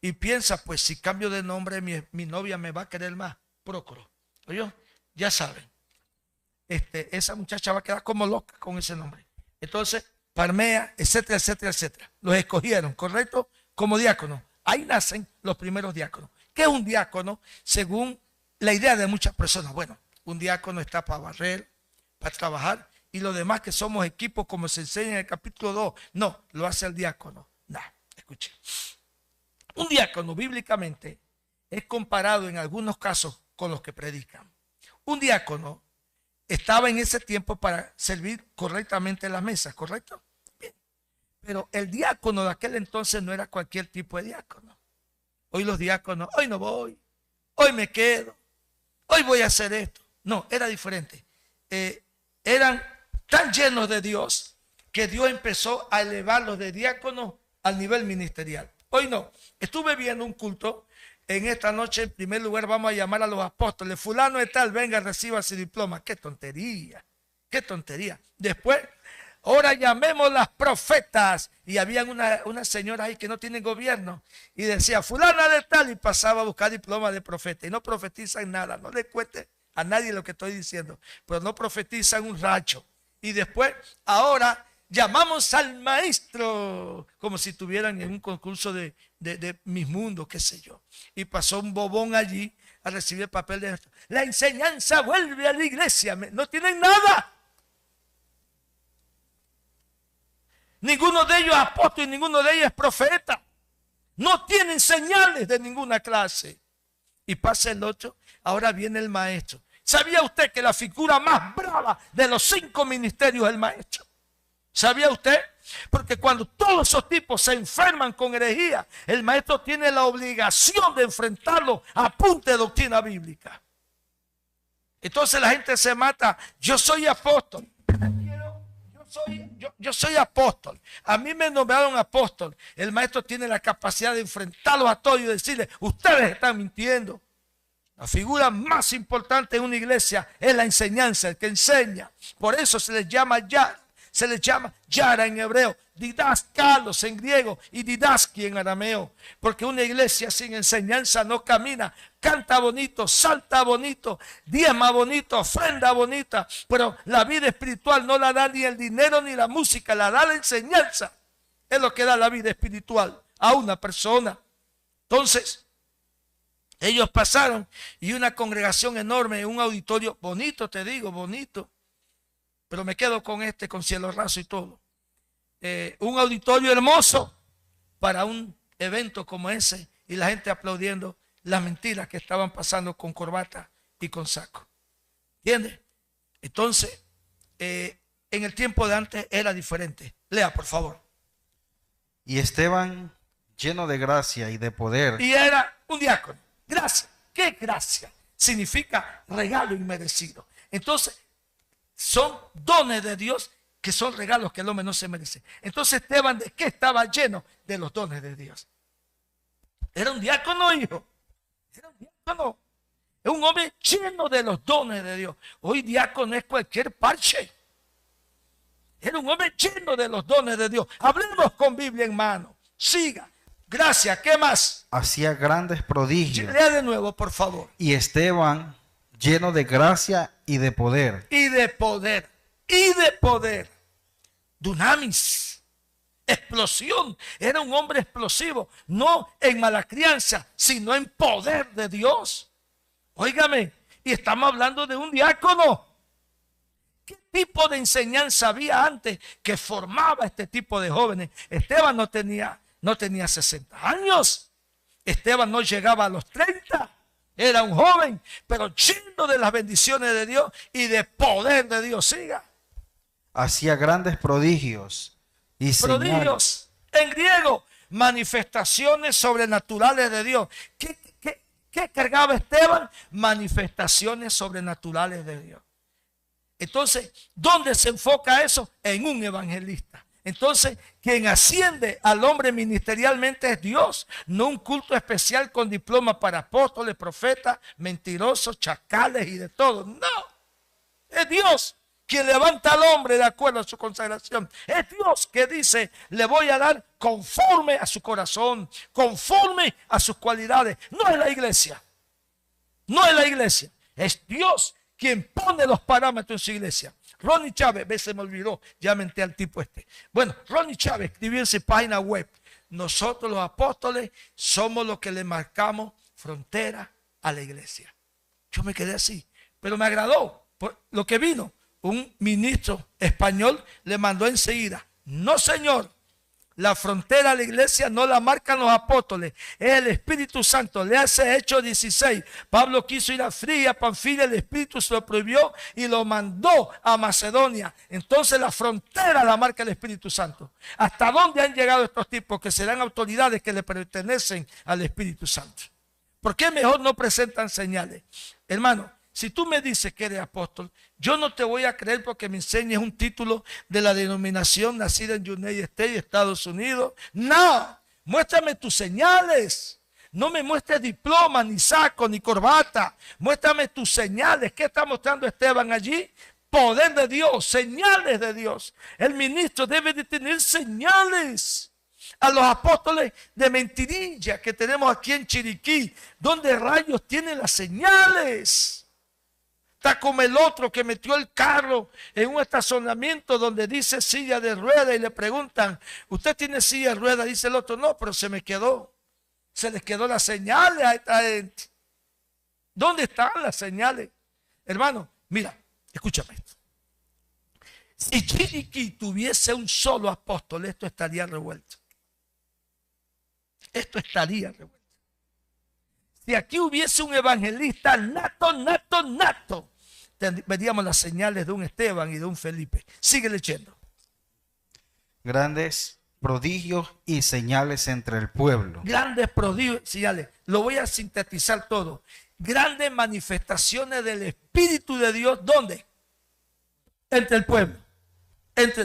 C: y piensa, pues si cambio de nombre mi novia me va a querer más, Prócoro. ¿Oyó? Ya saben, esa muchacha va a quedar como loca con ese nombre. Entonces, Parmea, etcétera, etcétera, etcétera. Los escogieron, ¿correcto? Como diáconos. Ahí nacen los primeros diáconos. ¿Qué es un diácono? Según la idea de muchas personas. Bueno, un diácono está para barrer, para trabajar, y los demás que somos equipos, como se enseña en el capítulo 2, no, lo hace el diácono. No, Escuche. Un diácono bíblicamente es comparado en algunos casos con los que predican. Un diácono estaba en ese tiempo para servir correctamente las mesas, ¿correcto? Bien. Pero el diácono de aquel entonces no era cualquier tipo de diácono. Hoy los diáconos, hoy no voy, hoy me quedo, hoy voy a hacer esto. No, era diferente. Eran tan llenos de Dios que Dios empezó a elevarlos de diáconos al nivel ministerial. Hoy no. Estuve viendo un culto. En esta noche, en primer lugar, vamos a llamar a los apóstoles. Fulano de tal, venga, reciba su diploma. ¡Qué tontería! ¡Qué tontería! Después, ahora llamemos las profetas. Y había una señora ahí que no tiene gobierno. Y decía, fulana de tal, y pasaba a buscar diploma de profeta. Y no profetizan nada. No le cuente a nadie lo que estoy diciendo. Pero no profetizan un racho. Y después, ahora llamamos al maestro, como si estuvieran en un concurso de Miss Mundo, qué sé yo. Y pasó un bobón allí a recibir el papel de esto. La enseñanza vuelve a la iglesia. No tienen nada. Ninguno de ellos es apóstol y ninguno de ellos es profeta. No tienen señales de ninguna clase. Y pasa el 8, ahora viene el maestro. ¿Sabía usted que la figura más brava de los 5 ministerios es el maestro? ¿Sabía usted? Porque cuando todos esos tipos se enferman con herejía, el maestro tiene la obligación de enfrentarlo a punta de doctrina bíblica. Entonces la gente se mata. Yo soy apóstol. Yo soy apóstol. A mí me nombraron apóstol. El maestro tiene la capacidad de enfrentarlos a todos y decirles, ustedes están mintiendo. La figura más importante en una iglesia es la enseñanza, el que enseña. Por eso se les llama yara. Se les llama yara en hebreo, didaskalos en griego y didaski en arameo. Porque una iglesia sin enseñanza no camina. Canta bonito, salta bonito, diezma bonito, ofrenda bonita. Pero la vida espiritual no la da ni el dinero ni la música, la da la enseñanza. Es lo que da la vida espiritual a una persona. Entonces, ellos pasaron y una congregación enorme, un auditorio bonito, te digo, bonito. Pero me quedo con cielo raso y todo. Un auditorio hermoso para un evento como ese y la gente aplaudiendo las mentiras que estaban pasando con corbata y con saco. ¿Entiendes? Entonces, en el tiempo de antes era diferente. Lea, por favor.
B: Y Esteban, lleno de gracia y de poder.
C: Y era un diácono. Gracia. ¿Qué gracia? Significa regalo inmerecido. Entonces, son dones de Dios que son regalos que el hombre no se merece. Entonces Esteban, ¿de qué estaba lleno? De los dones de Dios. Era un diácono, hijo. Era un diácono. Es un hombre lleno de los dones de Dios. Hoy diácono es cualquier parche. Era un hombre lleno de los dones de Dios. Hablemos con Biblia en mano. Siga. Gracias. ¿Qué más?
B: Hacía grandes prodigios.
C: Lea de nuevo, por favor.
B: Y Esteban, lleno de gracia y de poder.
C: Y de poder. Y de poder. Dunamis. Explosión. Era un hombre explosivo. No en mala crianza, sino en poder de Dios. Óigame. Y estamos hablando de un diácono. ¿Qué tipo de enseñanza había antes que formaba este tipo de jóvenes? Esteban no tenía 60 años. Esteban no llegaba a los 30. Era un joven, pero lleno de las bendiciones de Dios y de poder de Dios. Siga.
B: Hacía grandes prodigios y
C: prodigios. En griego, manifestaciones sobrenaturales de Dios. ¿Qué cargaba Esteban? Manifestaciones sobrenaturales de Dios. Entonces, ¿dónde se enfoca eso? En un evangelista. Entonces, quien asciende al hombre ministerialmente es Dios, no un culto especial con diploma para apóstoles, profetas, mentirosos, chacales y de todo. No, es Dios quien levanta al hombre de acuerdo a su consagración. Es Dios que dice, le voy a dar conforme a su corazón, conforme a sus cualidades. No es la iglesia, no es la iglesia, es Dios quien pone los parámetros en su iglesia. Ronnie Chávez, se me olvidó, ya menté al tipo este. Bueno, Ronnie Chávez escribió en su página web, nosotros los apóstoles somos los que le marcamos frontera a la iglesia. Yo me quedé así, pero me agradó por lo que vino. Un ministro español le mandó enseguida, no señor, La frontera de la iglesia no la marcan los apóstoles, es el Espíritu Santo. Le hace Hechos 16. Pablo quiso ir a Frigia, Panfilia, el Espíritu se lo prohibió y lo mandó a Macedonia. Entonces la frontera la marca el Espíritu Santo. ¿Hasta dónde han llegado estos tipos que serán autoridades que le pertenecen al Espíritu Santo? ¿Por qué mejor no presentan señales? Hermano, si tú me dices que eres apóstol, yo no te voy a creer porque me enseñes un título de la denominación nacida en United States, Estados Unidos. No, muéstrame tus señales. No me muestres diploma, ni saco, ni corbata. Muéstrame tus señales. ¿Qué está mostrando Esteban allí? Poder de Dios, señales de Dios. El ministro debe de tener señales. A los apóstoles de mentirilla que tenemos aquí en Chiriquí, ¿dónde rayos tienen las señales? Está como el otro que metió el carro en un estacionamiento donde dice silla de rueda y le preguntan, ¿usted tiene silla de rueda? Dice el otro, no, pero se me quedó. Se les quedó las señales a esta gente. ¿Dónde están las señales? Hermano, mira, escúchame esto. Si Chiriquí tuviese un solo apóstol, esto estaría revuelto. Esto estaría revuelto. Si aquí hubiese un evangelista nato, veríamos las señales de un Esteban y de un Felipe. Sigue leyendo.
B: Grandes prodigios y señales entre el pueblo.
C: Grandes prodigios y señales. Lo voy a sintetizar todo. Grandes manifestaciones del Espíritu de Dios. ¿Dónde? Entre el pueblo.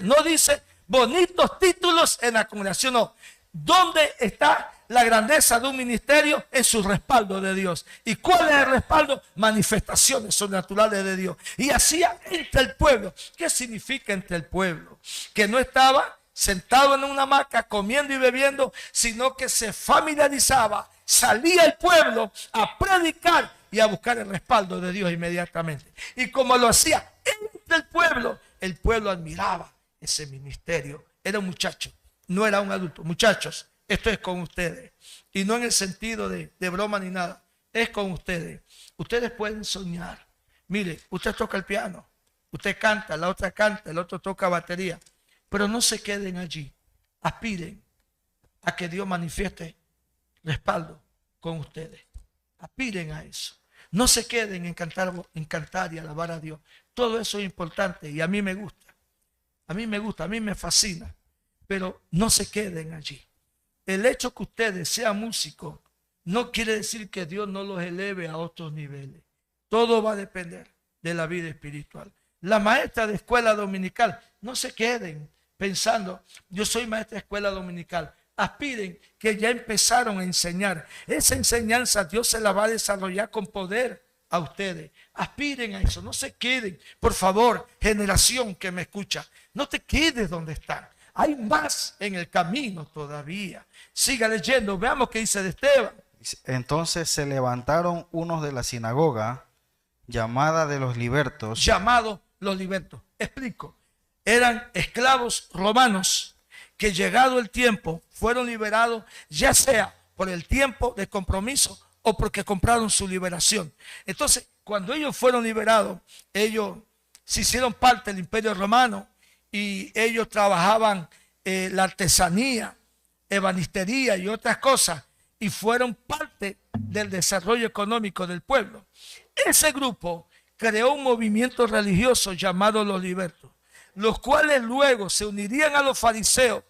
C: No dice bonitos títulos en la congregación, no. ¿Dónde está la grandeza de un ministerio? En su respaldo de Dios. ¿Y cuál es el respaldo? Manifestaciones sobrenaturales de Dios. Y hacía entre el pueblo. ¿Qué significa entre el pueblo? Que no estaba sentado en una hamaca comiendo y bebiendo, sino que se familiarizaba, salía el pueblo a predicar y a buscar el respaldo de Dios inmediatamente. Y como lo hacía entre el pueblo admiraba ese ministerio. Era un muchacho. No era un adulto. Muchachos, esto es con ustedes. Y no en el sentido de broma ni nada. Es con ustedes. Ustedes pueden soñar. Mire, usted toca el piano. Usted canta, la otra canta, el otro toca batería. Pero no se queden allí. Aspiren a que Dios manifieste respaldo con ustedes. Aspiren a eso. No se queden en cantar y alabar a Dios. Todo eso es importante y a mí me gusta. A mí me gusta, a mí me fascina. Pero no se queden allí. El hecho que ustedes sean músicos no quiere decir que Dios no los eleve a otros niveles. Todo va a depender de la vida espiritual. La maestra de escuela dominical, no se queden pensando, yo soy maestra de escuela dominical. Aspiren que ya empezaron a enseñar. Esa enseñanza Dios se la va a desarrollar con poder a ustedes. Aspiren a eso, no se queden. Por favor, generación que me escucha, no te quedes donde están. Hay más en el camino todavía. Siga leyendo, veamos qué dice de Esteban.
B: Entonces se levantaron unos de la sinagoga, llamada de los libertos.
C: Llamados los libertos. Explico. Eran esclavos romanos que llegado el tiempo fueron liberados, ya sea por el tiempo de compromiso o porque compraron su liberación. Entonces, cuando ellos fueron liberados, ellos se hicieron parte del Imperio Romano y ellos trabajaban la artesanía, ebanistería y otras cosas y fueron parte del desarrollo económico del pueblo. Ese grupo creó un movimiento religioso llamado los libertos, los cuales luego se unirían a los fariseos,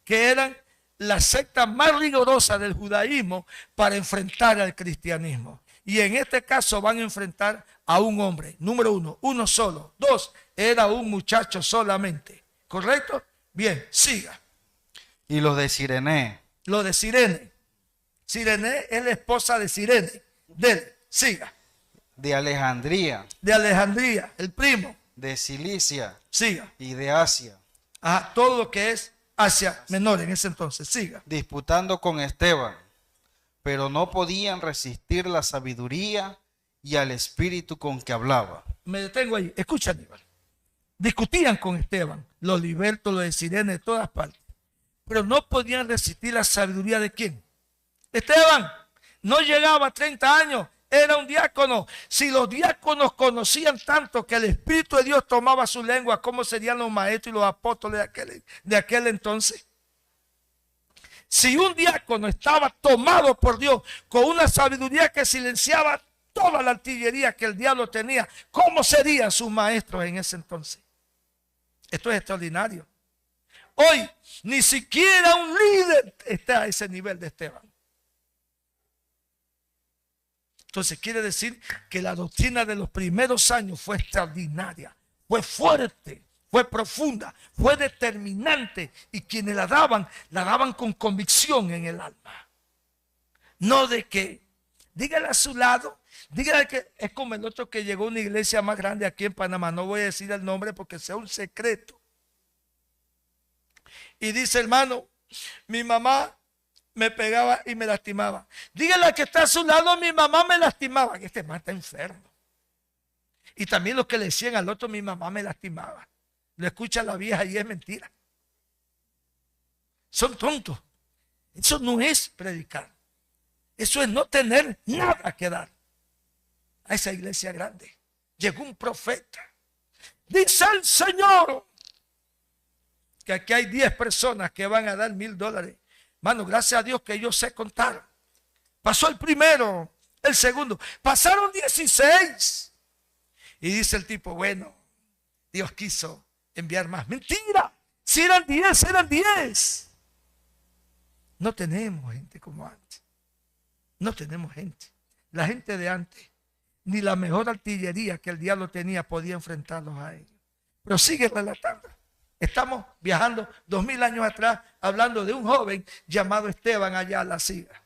C: que eran la secta más rigurosa del judaísmo, para enfrentar al cristianismo. Y en este caso van a enfrentar a un hombre, número uno, uno solo. Dos, era un muchacho solamente. ¿Correcto? Bien, siga.
B: Y los de Cirene.
C: Los de Cirene. Cirene es la esposa de Cirene. Siga.
B: De Alejandría.
C: De Alejandría, el primo.
B: De Cilicia.
C: Siga.
B: Y de Asia.
C: Ajá, todo lo que es Asia Menor en ese entonces. Siga.
B: Disputando con Esteban, pero no podían resistir la sabiduría y al espíritu con que hablaba.
C: Me detengo ahí. Escucha, Aníbal. Discutían con Esteban, los libertos, los de Cirene, de todas partes. Pero no podían resistir la sabiduría de ¿quién? Esteban. No llegaba a 30 años. Era un diácono. Si los diáconos conocían tanto que el Espíritu de Dios tomaba su lengua, ¿cómo serían los maestros y los apóstoles de aquel entonces? Si un diácono estaba tomado por Dios con una sabiduría que silenciaba toda la artillería que el diablo tenía, ¿cómo serían sus maestros en ese entonces? Esto es extraordinario. Hoy ni siquiera un líder está a ese nivel de Esteban. Entonces quiere decir que la doctrina de los primeros años fue extraordinaria, fue fuerte, fue profunda, fue determinante, y quienes la daban con convicción en el alma. No de que, dígale a su lado, dígale que es como el otro que llegó a una iglesia más grande aquí en Panamá, no voy a decir el nombre porque sea un secreto. Y dice, hermano, mi mamá me pegaba y me lastimaba. Dígale al que está a su lado, mi mamá me lastimaba. Este man está enfermo. Y también lo que le decían al otro, mi mamá me lastimaba. Lo escucha la vieja y es mentira. Son tontos. Eso no es predicar. Eso es no tener nada que dar a esa iglesia grande. Llegó un profeta. Dice el Señor que aquí hay 10 personas que van a dar $1000. Mano, gracias a Dios que yo sé contar. Pasó el primero, el segundo. Pasaron 16. Y dice el tipo, bueno, Dios quiso enviar más. Mentira. Si eran 10, eran 10. No tenemos gente como antes. No tenemos gente. La gente de antes, ni la mejor artillería que el diablo tenía podía enfrentarlos a ellos. Pero sigue relatando. Estamos viajando 2000 años atrás, hablando de un joven llamado Esteban allá a la Siga.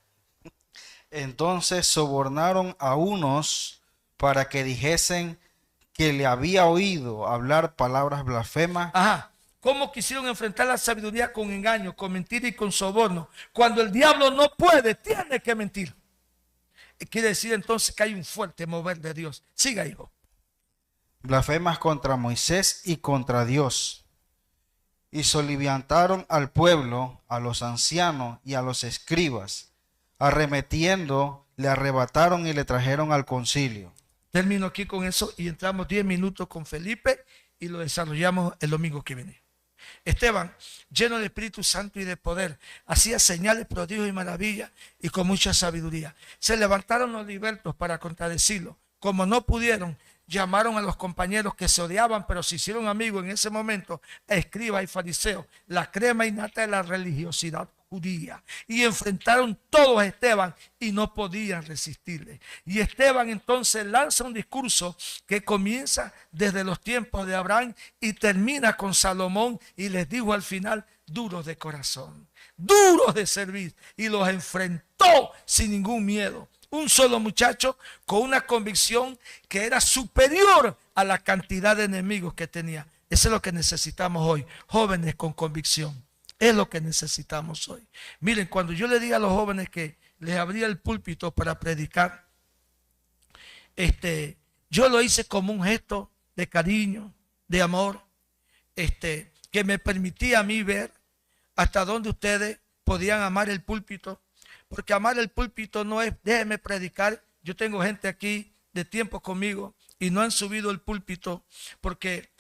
B: Entonces sobornaron a unos para que dijesen que le había oído hablar palabras blasfemas.
C: Ajá. ¿Cómo quisieron enfrentar la sabiduría con engaño, con mentira y con soborno? Cuando el diablo no puede, tiene que mentir. Quiere decir entonces que hay un fuerte mover de Dios. Siga, hijo.
B: Blasfemas contra Moisés y contra Dios. Y soliviantaron al pueblo, a los ancianos y a los escribas. Arremetiendo, le arrebataron y le trajeron al concilio.
C: Termino aquí con eso y entramos 10 minutos con Felipe y lo desarrollamos el domingo que viene. Esteban, lleno del Espíritu Santo y de poder, hacía señales, prodigios y maravillas y con mucha sabiduría. Se levantaron los libertos para contradecirlo. Como no pudieron, llamaron a los compañeros que se odiaban, pero se hicieron amigos en ese momento, a escribas y fariseos, la crema innata de la religiosidad judía, y enfrentaron todos a Esteban y no podían resistirle. Y Esteban entonces lanza un discurso que comienza desde los tiempos de Abraham y termina con Salomón, y les dijo al final, duros de corazón, duros de servir, y los enfrentó sin ningún miedo. Un solo muchacho con una convicción que era superior a la cantidad de enemigos que tenía. Eso es lo que necesitamos hoy, jóvenes con convicción. Es lo que necesitamos hoy. Miren, cuando yo le diga a los jóvenes que les abría el púlpito para predicar, yo lo hice como un gesto de cariño, de amor, que me permitía a mí ver hasta dónde ustedes podían amar el púlpito. Porque amar el púlpito no es, déjeme predicar. Yo tengo gente aquí de tiempo conmigo y no han subido el púlpito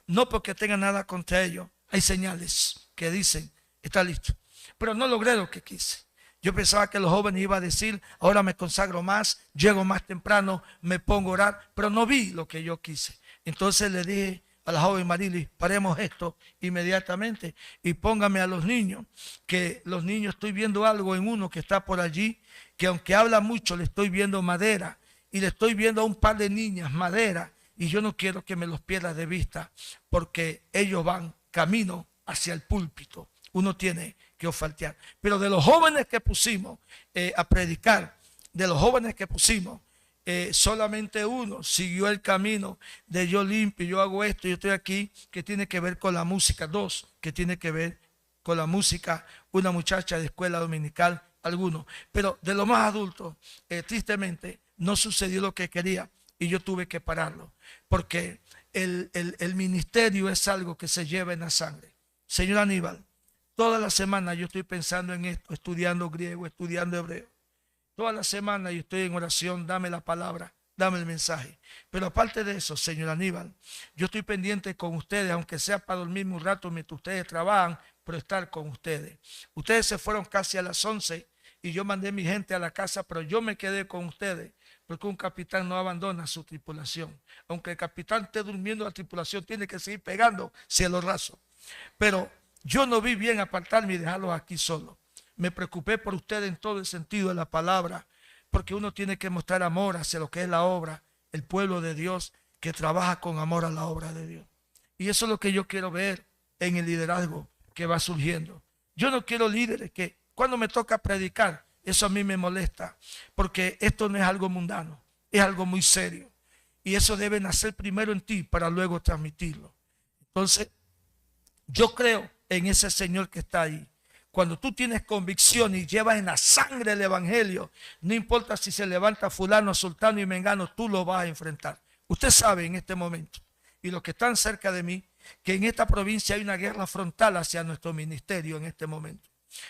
C: no porque tengan nada contra ellos. Hay señales que dicen, está listo. Pero no logré lo que quise. Yo pensaba que los jóvenes iban a decir, ahora me consagro más, llego más temprano, me pongo a orar, pero no vi lo que yo quise. Entonces le dije a la joven Marily, paremos esto inmediatamente y póngame a los niños, que los niños estoy viendo algo en uno que está por allí, que aunque habla mucho le estoy viendo madera, y le estoy viendo a un par de niñas madera, y yo no quiero que me los pierda de vista, porque ellos van camino hacia el púlpito. Uno tiene que ofertar. Pero de los jóvenes que pusimos a predicar, de los jóvenes que pusimos, solamente uno siguió el camino de yo limpio, yo hago esto, yo estoy aquí, que tiene que ver con la música. 2 que tiene que ver con la música, una muchacha de escuela dominical, algunos. Pero de los más adultos, tristemente, no sucedió lo que quería y yo tuve que pararlo, porque el ministerio es algo que se lleva en la sangre. Señor Aníbal, toda la semana yo estoy pensando en esto, estudiando griego, estudiando hebreo. Toda la semana yo estoy en oración, dame la palabra, dame el mensaje. Pero aparte de eso, señor Aníbal, yo estoy pendiente con ustedes, aunque sea para dormirme un rato mientras ustedes trabajan, por estar con ustedes. Ustedes se fueron casi a las 11 y yo mandé mi gente a la casa, pero yo me quedé con ustedes, porque un capitán no abandona su tripulación. Aunque el capitán esté durmiendo, la tripulación tiene que seguir pegando cielo raso. Pero yo no vi bien apartarme y dejarlos aquí solos. Me preocupé por ustedes en todo el sentido de la palabra, porque uno tiene que mostrar amor hacia lo que es la obra, el pueblo de Dios que trabaja con amor a la obra de Dios. Y eso es lo que yo quiero ver en el liderazgo que va surgiendo. Yo no quiero líderes que cuando me toca predicar, eso a mí me molesta, porque esto no es algo mundano, es algo muy serio. Y eso debe nacer primero en ti para luego transmitirlo. Entonces, yo creo en ese Señor que está ahí. Cuando tú tienes convicción y llevas en la sangre el evangelio, no importa si se levanta fulano, sultano y mengano, tú lo vas a enfrentar. Usted sabe en este momento, y los que están cerca de mí, que en esta provincia hay una guerra frontal hacia nuestro ministerio en este momento.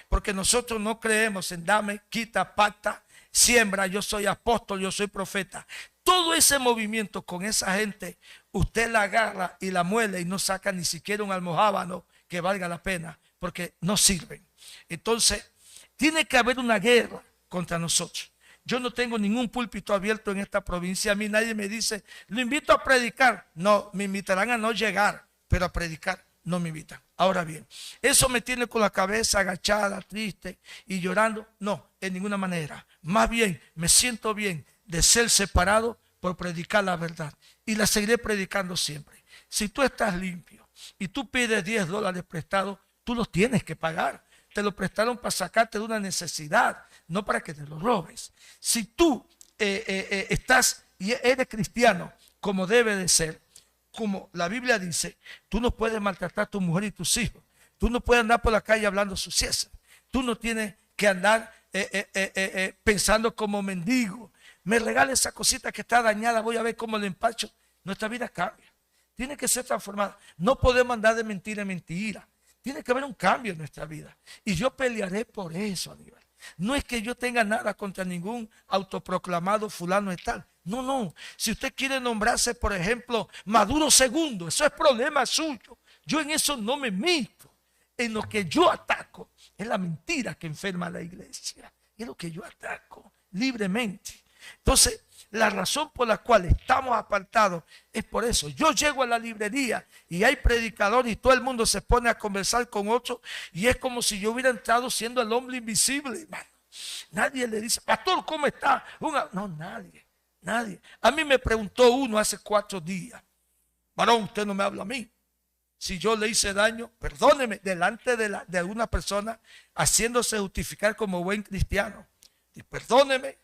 C: Porque nosotros no creemos en dame, quita, pacta, siembra, yo soy apóstol, yo soy profeta. Todo ese movimiento con esa gente, usted la agarra y la muele y no saca ni siquiera un almojábano que valga la pena, porque no sirven. Entonces, tiene que haber una guerra contra nosotros. Yo no tengo ningún púlpito abierto en esta provincia. A mí nadie me dice, lo invito a predicar. No, me invitarán a no llegar, pero a predicar no me invitan. Ahora bien, ¿eso me tiene con la cabeza agachada, triste y llorando? No, en ninguna manera. Más bien, me siento bien de ser separado por predicar la verdad. Y la seguiré predicando siempre. Si tú estás limpio y tú pides $10 prestados, tú los tienes que pagar. Te lo prestaron para sacarte de una necesidad, no para que te lo robes. Si tú estás y eres cristiano como debe de ser, como la Biblia dice, tú no puedes maltratar a tu mujer y tus hijos. Tú no puedes andar por la calle hablando suciedad. Tú no tienes que andar pensando como mendigo. Me regala esa cosita que está dañada, voy a ver cómo le empacho. Nuestra vida cambia. Tiene que ser transformada. No podemos andar de mentira en mentira. Tiene que haber un cambio en nuestra vida. Y yo pelearé por eso, Aníbal. No es que yo tenga nada contra ningún autoproclamado fulano de tal. No, no. Si usted quiere nombrarse, por ejemplo, Maduro II, eso es problema suyo. Yo en eso no me meto. En lo que yo ataco es la mentira que enferma a la iglesia. Es lo que yo ataco libremente. Entonces, la razón por la cual estamos apartados es por eso. Yo llego a la librería y hay predicadores y todo el mundo se pone a conversar con otros y es como si yo hubiera entrado siendo el hombre invisible, hermano. Nadie le dice, pastor, ¿cómo está? No, nadie. A mí me preguntó uno hace 4 días, varón, usted no me habla a mí. Si yo le hice daño, perdóneme, delante de alguna persona, haciéndose justificar como buen cristiano. Y perdóneme.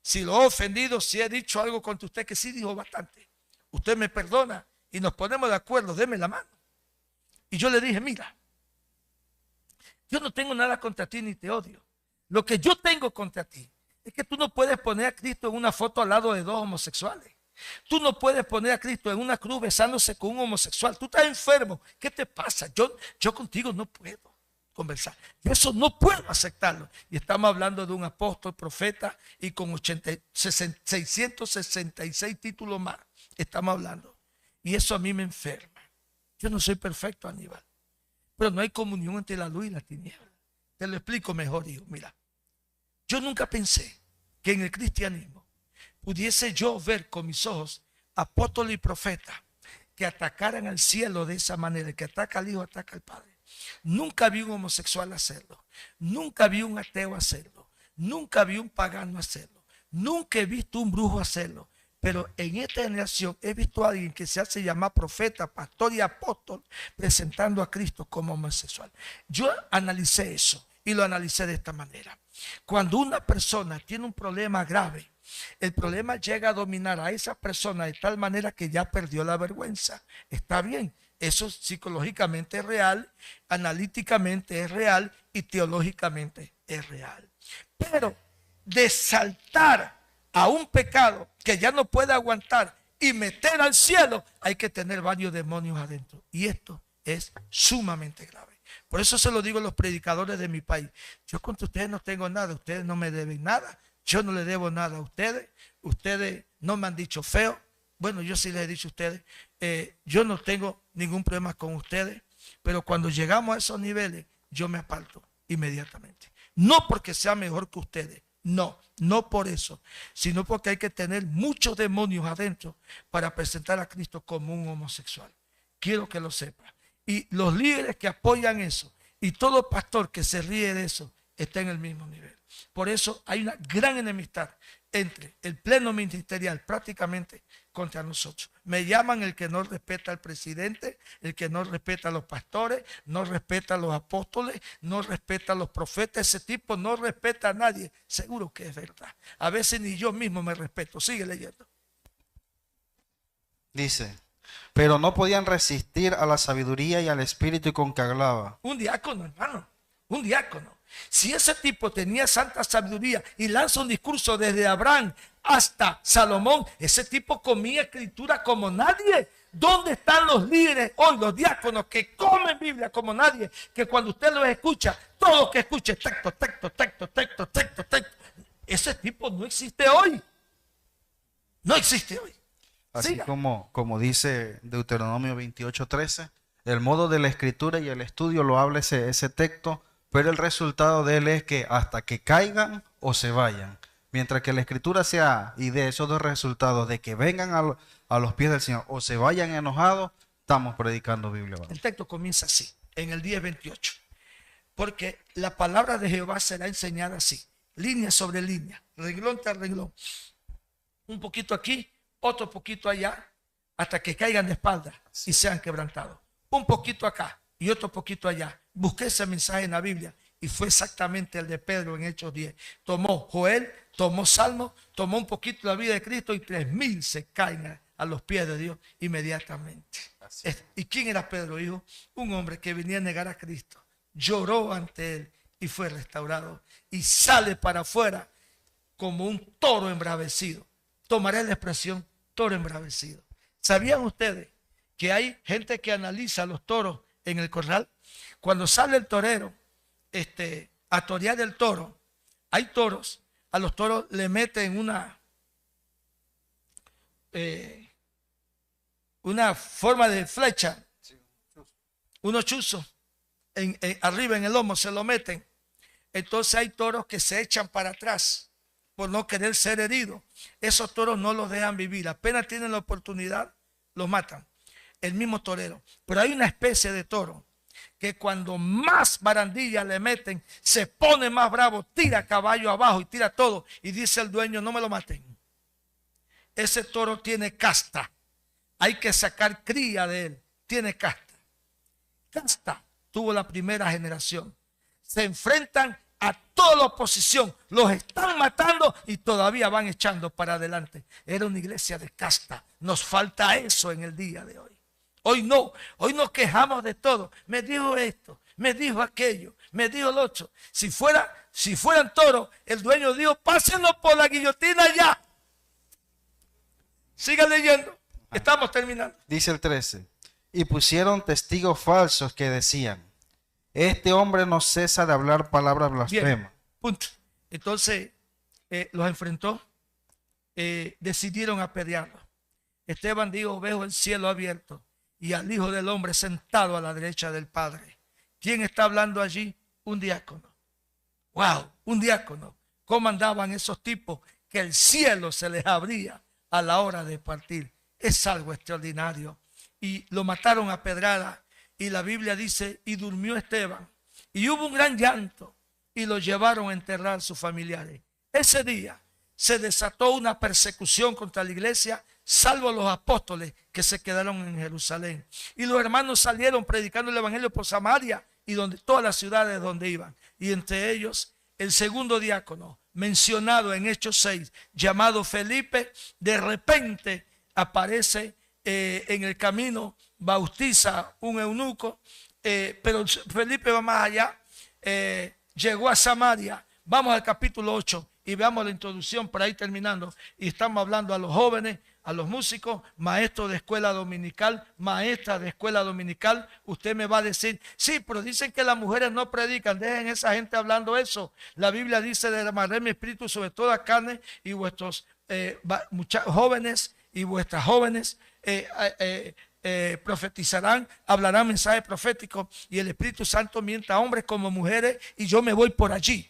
C: Si lo he ofendido, si he dicho algo contra usted, que sí dijo bastante, usted me perdona y nos ponemos de acuerdo, deme la mano. Y yo le dije, mira, yo no tengo nada contra ti ni te odio. Lo que yo tengo contra ti es que tú no puedes poner a Cristo en una foto al lado de 2 homosexuales. Tú no puedes poner a Cristo en una cruz besándose con un homosexual. Tú estás enfermo. ¿Qué te pasa? Yo contigo no puedo conversar. Eso no puedo aceptarlo. Y estamos hablando de un apóstol, profeta y con 666 títulos más. Estamos hablando. Y eso a mí me enferma. Yo no soy perfecto, Aníbal. Pero no hay comunión entre la luz y la tiniebla. Te lo explico mejor, hijo. Mira, yo nunca pensé que en el cristianismo pudiese yo ver con mis ojos apóstoles y profetas que atacaran al cielo de esa manera. El que ataca al Hijo, ataca al Padre. Nunca vi un homosexual hacerlo. Nunca vi un ateo hacerlo. Nunca vi un pagano hacerlo. Nunca he visto un brujo hacerlo. Pero en esta generación he visto a alguien que se hace llamar profeta, pastor y apóstol presentando a Cristo como homosexual. Yo analicé eso y lo analicé de esta manera. Cuando una persona tiene un problema grave, el problema llega a dominar a esa persona de tal manera que ya perdió la vergüenza. Está bien. Eso psicológicamente es real, analíticamente es real y teológicamente es real. Pero de saltar a un pecado que ya no puede aguantar y meter al cielo, hay que tener varios demonios adentro. Y esto es sumamente grave. Por eso se lo digo a los predicadores de mi país. Yo contra ustedes no tengo nada, ustedes no me deben nada, yo no le debo nada a ustedes, ustedes no me han dicho feo. Bueno, yo sí les he dicho a ustedes, yo no tengo ningún problema con ustedes. Pero cuando llegamos a esos niveles, yo me aparto inmediatamente. No porque sea mejor que ustedes, no, no por eso, sino porque hay que tener muchos demonios adentro para presentar a Cristo como un homosexual. Quiero que lo sepa. Y los líderes que apoyan eso y todo pastor que se ríe de eso está en el mismo nivel. Por eso hay una gran enemistad entre el pleno ministerial prácticamente contra nosotros. Me llaman el que no respeta al presidente, el que no respeta a los pastores, no respeta a los apóstoles, no respeta a los profetas. Ese tipo no respeta a nadie. Seguro que es verdad. A veces ni yo mismo me respeto. Sigue leyendo.
B: Dice, pero no podían resistir a la sabiduría y al espíritu con que hablaba.
C: Un diácono, hermano, un diácono. Si ese tipo tenía santa sabiduría y lanza un discurso desde Abraham hasta Salomón, ese tipo comía escritura como nadie. ¿Dónde están los líderes hoy, los diáconos que comen Biblia como nadie? Que cuando usted los escucha, todo lo que escuche, texto, texto, texto, texto, texto, texto. Ese tipo no existe hoy. No existe hoy.
B: Así como dice Deuteronomio 28:13, el modo de la escritura y el estudio lo habla ese texto, pero el resultado de él es que hasta que caigan o se vayan. Mientras que la escritura sea y de esos dos resultados, de que vengan a los pies del Señor o se vayan enojados, estamos predicando Biblia. ¿Verdad?
C: El texto comienza así, en el 10:28. Porque la palabra de Jehová será enseñada así, línea sobre línea, renglón tras renglón. Un poquito aquí, otro poquito allá, hasta que caigan de espaldas y sean quebrantados. Un poquito acá y otro poquito allá. Busqué ese mensaje en la Biblia y fue exactamente el de Pedro en Hechos 10. Tomó Joel, tomó Salmo, tomó un poquito la vida de Cristo y 3,000 se caen a los pies de Dios inmediatamente. ¿Y quién era Pedro, hijo? Un hombre que venía a negar a Cristo. Lloró ante él y fue restaurado. Y sale para afuera como un toro embravecido. Tomaré la expresión toro embravecido. ¿Sabían ustedes que hay gente que analiza los toros en el corral? Cuando sale el torero a torear el toro, hay toros, a los toros le meten una forma de flecha, unos chuzos arriba en el lomo, se lo meten. Entonces hay toros que se echan para atrás por no querer ser heridos. Esos toros no los dejan vivir, apenas tienen la oportunidad, los matan. El mismo torero. Pero hay una especie de toro que cuando más barandillas le meten, se pone más bravo, tira caballo abajo y tira todo. Y dice el dueño, no me lo maten. Ese toro tiene casta. Hay que sacar cría de él. Tiene casta. Casta tuvo la primera generación. Se enfrentan a toda la oposición. Los están matando y todavía van echando para adelante. Era una iglesia de casta. Nos falta eso en el día de hoy. Hoy no, hoy nos quejamos de todo. Me dijo esto, me dijo aquello, me dijo lo otro. Si fueran toros, el dueño dijo, pásenlo por la guillotina ya. Siga leyendo, estamos terminando.
B: Dice el 13, y pusieron testigos falsos que decían, este hombre no cesa de hablar palabras blasfemas.
C: Punto. Entonces, los enfrentó, decidieron apedrearlo. Esteban dijo, veo el cielo abierto y al Hijo del Hombre sentado a la derecha del Padre. ¿Quién está hablando allí? Un diácono. ¡Wow! Un diácono. ¿Cómo andaban esos tipos? Que el cielo se les abría a la hora de partir. Es algo extraordinario. Y lo mataron a pedrada. Y la Biblia dice, y durmió Esteban. Y hubo un gran llanto. Y lo llevaron a enterrar a sus familiares. Ese día se desató una persecución contra la iglesia, salvo los apóstoles que se quedaron en Jerusalén. Y los hermanos salieron predicando el evangelio por Samaria y todas las ciudades donde iban. Y entre ellos, el segundo diácono, mencionado en Hechos 6, llamado Felipe, de repente aparece en el camino, bautiza un eunuco, pero Felipe va más allá, llegó a Samaria. Vamos al capítulo 8 y veamos la introducción para ir terminando. Y estamos hablando a los jóvenes, a los músicos, maestros de escuela dominical, maestras de escuela dominical. Usted me va a decir, sí, pero dicen que las mujeres no predican. Dejen esa gente hablando eso. La Biblia dice, derramaré mi espíritu sobre toda carne, y vuestros jóvenes y vuestras jóvenes profetizarán, hablarán mensajes proféticos y el Espíritu Santo mienta a hombres como mujeres y yo me voy por allí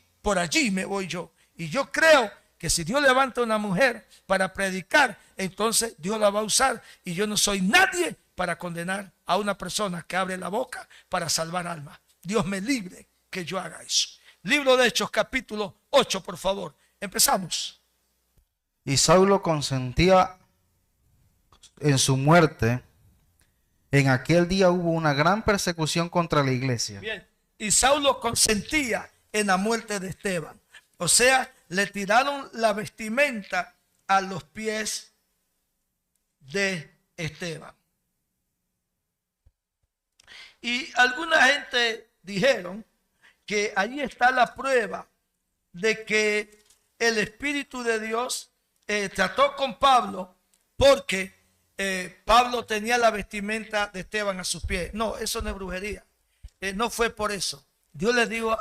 C: me voy yo. Y yo creo que si Dios levanta una mujer para predicar, entonces Dios la va a usar y yo no soy nadie para condenar a una persona que abre la boca para salvar almas. Dios me libre que yo haga eso. Libro de Hechos, capítulo 8, por favor. Empezamos.
B: Y Saulo consentía en su muerte. En aquel día hubo una gran persecución contra la iglesia.
C: Bien. Y Saulo consentía en la muerte de Esteban. O sea, le tiraron la vestimenta a los pies de Esteban. Y alguna gente dijeron que allí está la prueba de que el Espíritu de Dios trató con Pablo porque Pablo tenía la vestimenta de Esteban a sus pies. No, eso no es brujería. No fue por eso. Dios le dijo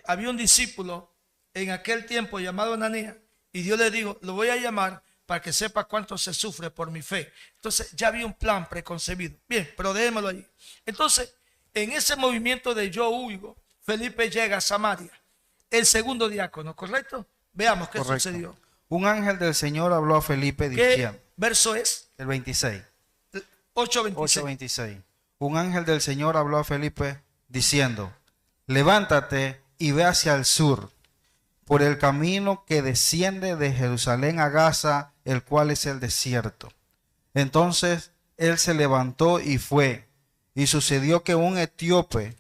C: había un discípulo en aquel tiempo llamado Ananías y Dios le dijo, lo voy a llamar para que sepa cuánto se sufre por mi fe. Entonces ya había un plan preconcebido. Bien, pero déjemelo allí. Entonces, en ese movimiento de yo huyo, Felipe llega a Samaria. El segundo diácono, ¿correcto? Veamos qué sucedió.
B: Un ángel del Señor habló a Felipe diciendo.
C: ¿Qué verso es?
B: El 26.
C: 8:26.
B: 8:26. Un ángel del Señor habló a Felipe diciendo, levántate y ve hacia el sur, por el camino que desciende de Jerusalén a Gaza, el cual es el desierto. Entonces él se levantó y fue, y sucedió que un etíope,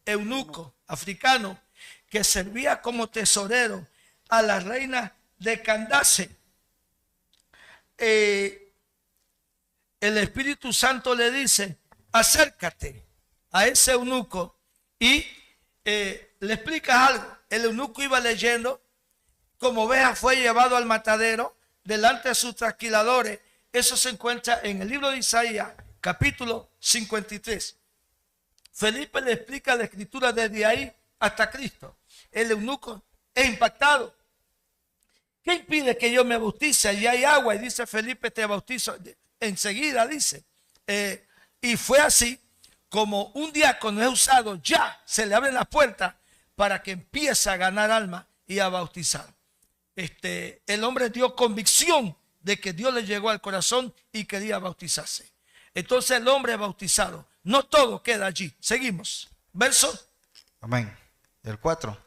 C: eunuco, africano, que servía como tesorero a la reina de Candace, el Espíritu Santo le dice, acércate a ese eunuco y le explicas algo. El eunuco iba leyendo, como oveja fue llevado al matadero delante de sus trasquiladores. Eso se encuentra en el libro de Isaías, capítulo 53. Felipe le explica la escritura desde ahí hasta Cristo. El eunuco es impactado. ¿Qué impide que yo me bautice? Allí hay agua y dice Felipe, te bautizo enseguida, dice. Y fue así como un diácono es usado, ya se le abren las puertas para que empiece a ganar alma y a bautizar. El hombre dio convicción de que Dios le llegó al corazón y quería bautizarse. Entonces el hombre es bautizado. No todo queda allí. Seguimos. Verso.
B: Amén. El 4.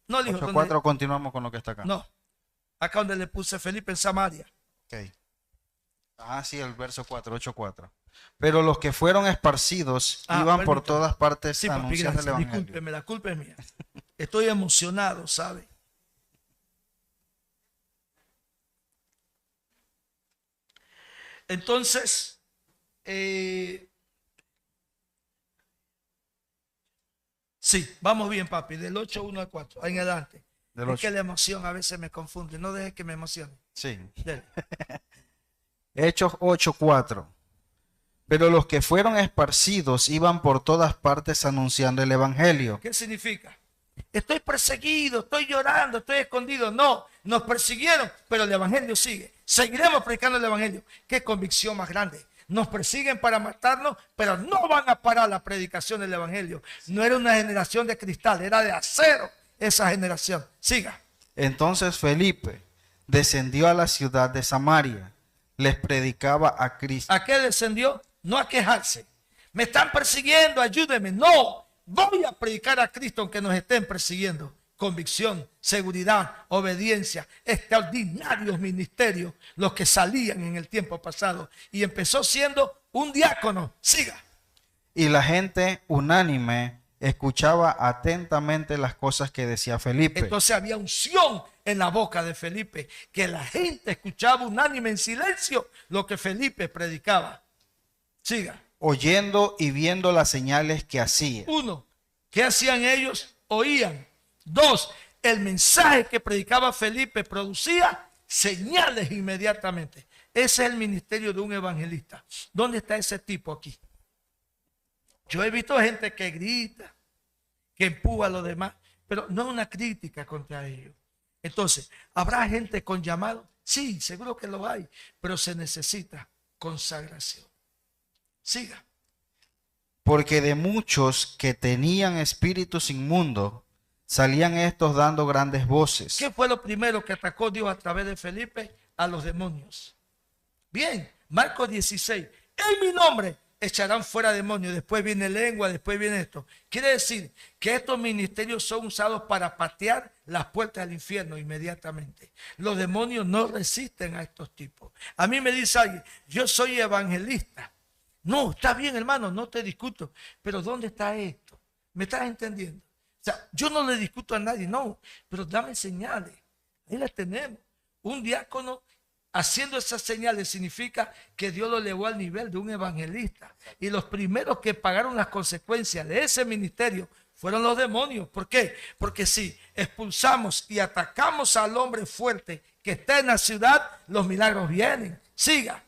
C: No, dijo.
B: 8:4 continuamos con lo que está acá.
C: No. Acá donde le puse Felipe en Samaria.
B: Ok. Sí, el verso 4, 8:4. Pero los que fueron esparcidos iban por todas partes anunciando el evangelio.
C: Discúlpeme, la culpa es mía. Estoy emocionado, ¿sabe? Entonces, sí, vamos bien, papi, del 8:1 al 4, en adelante. Es que la emoción a veces me confunde, no dejes que me emocione.
B: Sí. Hechos 8:4. Pero los que fueron esparcidos iban por todas partes anunciando el evangelio.
C: ¿Qué significa? Estoy perseguido, estoy llorando, estoy escondido. No, nos persiguieron, pero el evangelio sigue. Seguiremos predicando el evangelio. Qué convicción más grande. Nos persiguen para matarnos, pero no van a parar la predicación del evangelio. No era una generación de cristal, era de acero esa generación. Siga.
B: Entonces Felipe descendió a la ciudad de Samaria, les predicaba a Cristo.
C: ¿A qué descendió? No a quejarse. Me están persiguiendo, ayúdenme. No, voy a predicar a Cristo aunque nos estén persiguiendo. Convicción, seguridad, obediencia, extraordinarios ministerios los que salían en el tiempo pasado. Y empezó siendo un diácono. Siga.
B: Y la gente unánime escuchaba atentamente las cosas que decía Felipe.
C: Entonces había unción en la boca de Felipe, que la gente escuchaba unánime en silencio lo que Felipe predicaba. Siga.
B: Oyendo y viendo las señales que hacía.
C: 1. ¿Qué hacían ellos? Oían. 2. El mensaje que predicaba Felipe producía señales inmediatamente. Ese es el ministerio de un evangelista. ¿Dónde está ese tipo aquí? Yo he visto gente que grita, que empuja a los demás, pero no es una crítica contra ellos. Entonces, habrá gente con llamado Sí, seguro que lo hay, pero se necesita consagración. Siga.
B: Porque de muchos que tenían espíritus inmundos, salían estos dando grandes voces.
C: ¿Qué fue lo primero que atacó Dios a través de Felipe? A los demonios. Bien, Marcos 16. En mi nombre echarán fuera demonios. Después viene lengua, después viene esto. Quiere decir que estos ministerios son usados para patear las puertas del infierno inmediatamente. Los demonios no resisten a estos tipos. A mí me dice alguien, yo soy evangelista. No, está bien, hermano, no te discuto. Pero ¿dónde está esto? ¿Me estás entendiendo? O sea, yo no le discuto a nadie, no. Pero dame señales. Ahí las tenemos. Un diácono haciendo esas señales significa que Dios lo elevó al nivel de un evangelista. Y los primeros que pagaron las consecuencias de ese ministerio fueron los demonios. ¿Por qué? Porque si expulsamos y atacamos al hombre fuerte que está en la ciudad, los milagros vienen. Siga.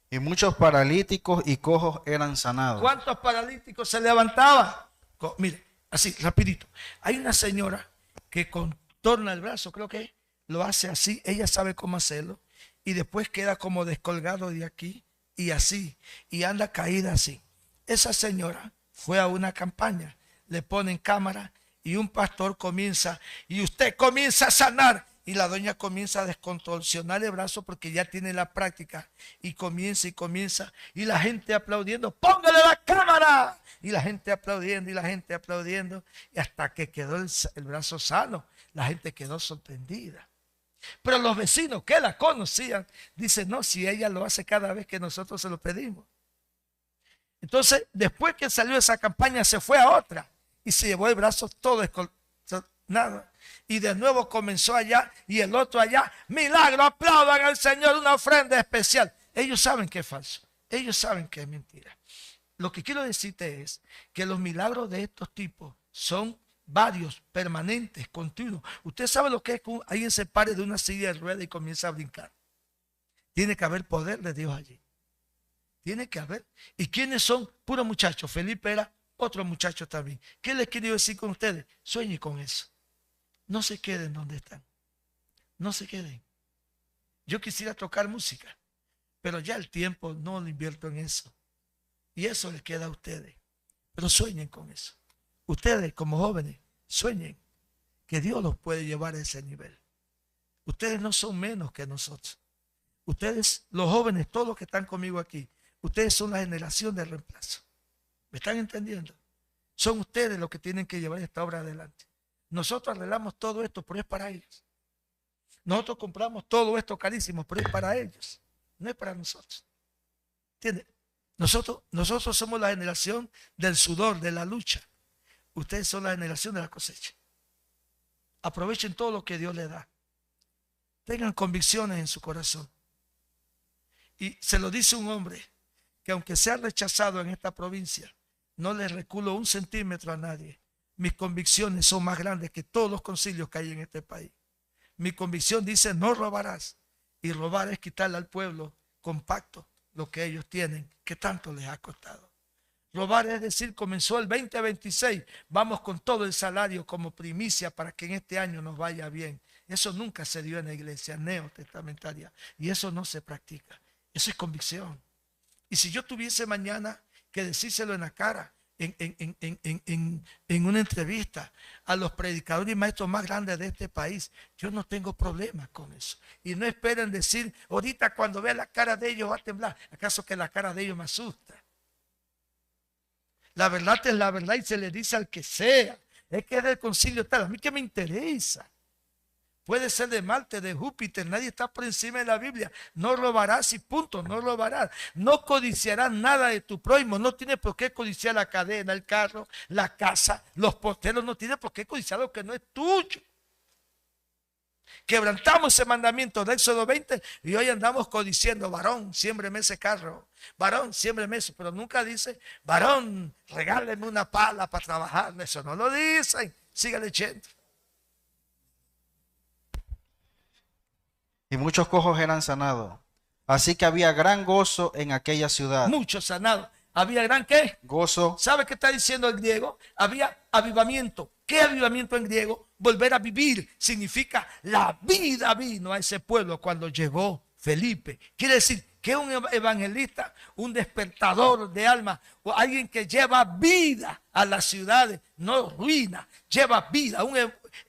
B: Y muchos paralíticos y cojos eran sanados.
C: ¿Cuántos paralíticos se levantaban? Mire, así, rapidito. Hay una señora que contorna el brazo, creo que lo hace así. Ella sabe cómo hacerlo. Y después queda como descolgado de aquí y así. Y anda caída así. Esa señora fue a una campaña. Le ponen cámara y un pastor comienza. Y usted comienza a sanar. Y la doña comienza a descontorsionar el brazo porque ya tiene la práctica. Y comienza y comienza. Y la gente aplaudiendo. ¡Póngale la cámara! Y la gente aplaudiendo y la gente aplaudiendo. Y hasta que quedó el brazo sano. La gente quedó sorprendida. Pero los vecinos que la conocían dicen, no, si ella lo hace cada vez que nosotros se lo pedimos. Entonces, después que salió esa campaña, se fue a otra y se llevó el brazo todo nada. Y de nuevo comenzó allá y el otro allá. Milagro, aplaudan al Señor, una ofrenda especial. Ellos saben que es falso. Ellos saben que es mentira. Lo que quiero decirte es que los milagros de estos tipos son varios, permanentes, continuos. Usted sabe lo que es que alguien se pare de una silla de ruedas y comienza a brincar. Tiene que haber poder de Dios allí. Tiene que haber. ¿Y quiénes son? Puros muchachos. Felipe era otro muchacho también. ¿Qué les quiero decir con ustedes? Sueñen con eso. No se queden donde están. No se queden. Yo quisiera tocar música, pero ya el tiempo no lo invierto en eso. Y eso les queda a ustedes. Pero sueñen con eso. Ustedes como jóvenes, sueñen que Dios los puede llevar a ese nivel. Ustedes no son menos que nosotros. Ustedes, los jóvenes, todos los que están conmigo aquí, ustedes son la generación de reemplazo. ¿Me están entendiendo? Son ustedes los que tienen que llevar esta obra adelante. Nosotros arreglamos todo esto, pero es para ellos. Nosotros compramos todo esto carísimo, pero es para ellos. No es para nosotros. ¿Entienden? Nosotros somos la generación del sudor, de la lucha. Ustedes son la generación de la cosecha. Aprovechen todo lo que Dios les da. Tengan convicciones en su corazón. Y se lo dice un hombre que aunque sea rechazado en esta provincia, no le reculo un centímetro a nadie. Mis convicciones son más grandes que todos los concilios que hay en este país. Mi convicción dice no robarás. Y robar es quitarle al pueblo compacto lo que ellos tienen, que tanto les ha costado. Robar es decir, comenzó el 2026, vamos con todo el salario como primicia para que en este año nos vaya bien. Eso nunca se dio en la iglesia neotestamentaria y eso no se practica. Eso es convicción. Y si yo tuviese mañana que decírselo en la cara, en una entrevista a los predicadores y maestros más grandes de este país, yo no tengo problemas con eso. Y no esperen decir, ahorita cuando vea la cara de ellos va a temblar. ¿Acaso que la cara de ellos me asusta? La verdad es la verdad y se le dice al que sea. Es que es del concilio tal. A mí que me interesa. Puede ser de Marte, de Júpiter. Nadie está por encima de la Biblia. No robarás y punto. No robarás. No codiciarás nada de tu prójimo. No tiene por qué codiciar la cadena, el carro, la casa, los porteros. No tiene por qué codiciar lo que no es tuyo. Quebrantamos ese mandamiento de Éxodo 20 y hoy andamos codiciando, varón, siémbreme ese carro, varón, siémbreme eso, pero nunca dice, varón, regáleme una pala para trabajar. Eso no lo dicen. Siga leyendo.
B: Y muchos cojos eran sanados. Así que había gran gozo en aquella ciudad.
C: Muchos sanados. ¿Había gran qué?
B: Gozo.
C: ¿Sabe qué está diciendo el griego? Había avivamiento. ¿Qué avivamiento en griego? volver a vivir. Significa la vida vino a ese pueblo cuando llegó Felipe. Quiere decir que un evangelista, un despertador de alma, o alguien que lleva vida a las ciudades, no ruina, lleva vida.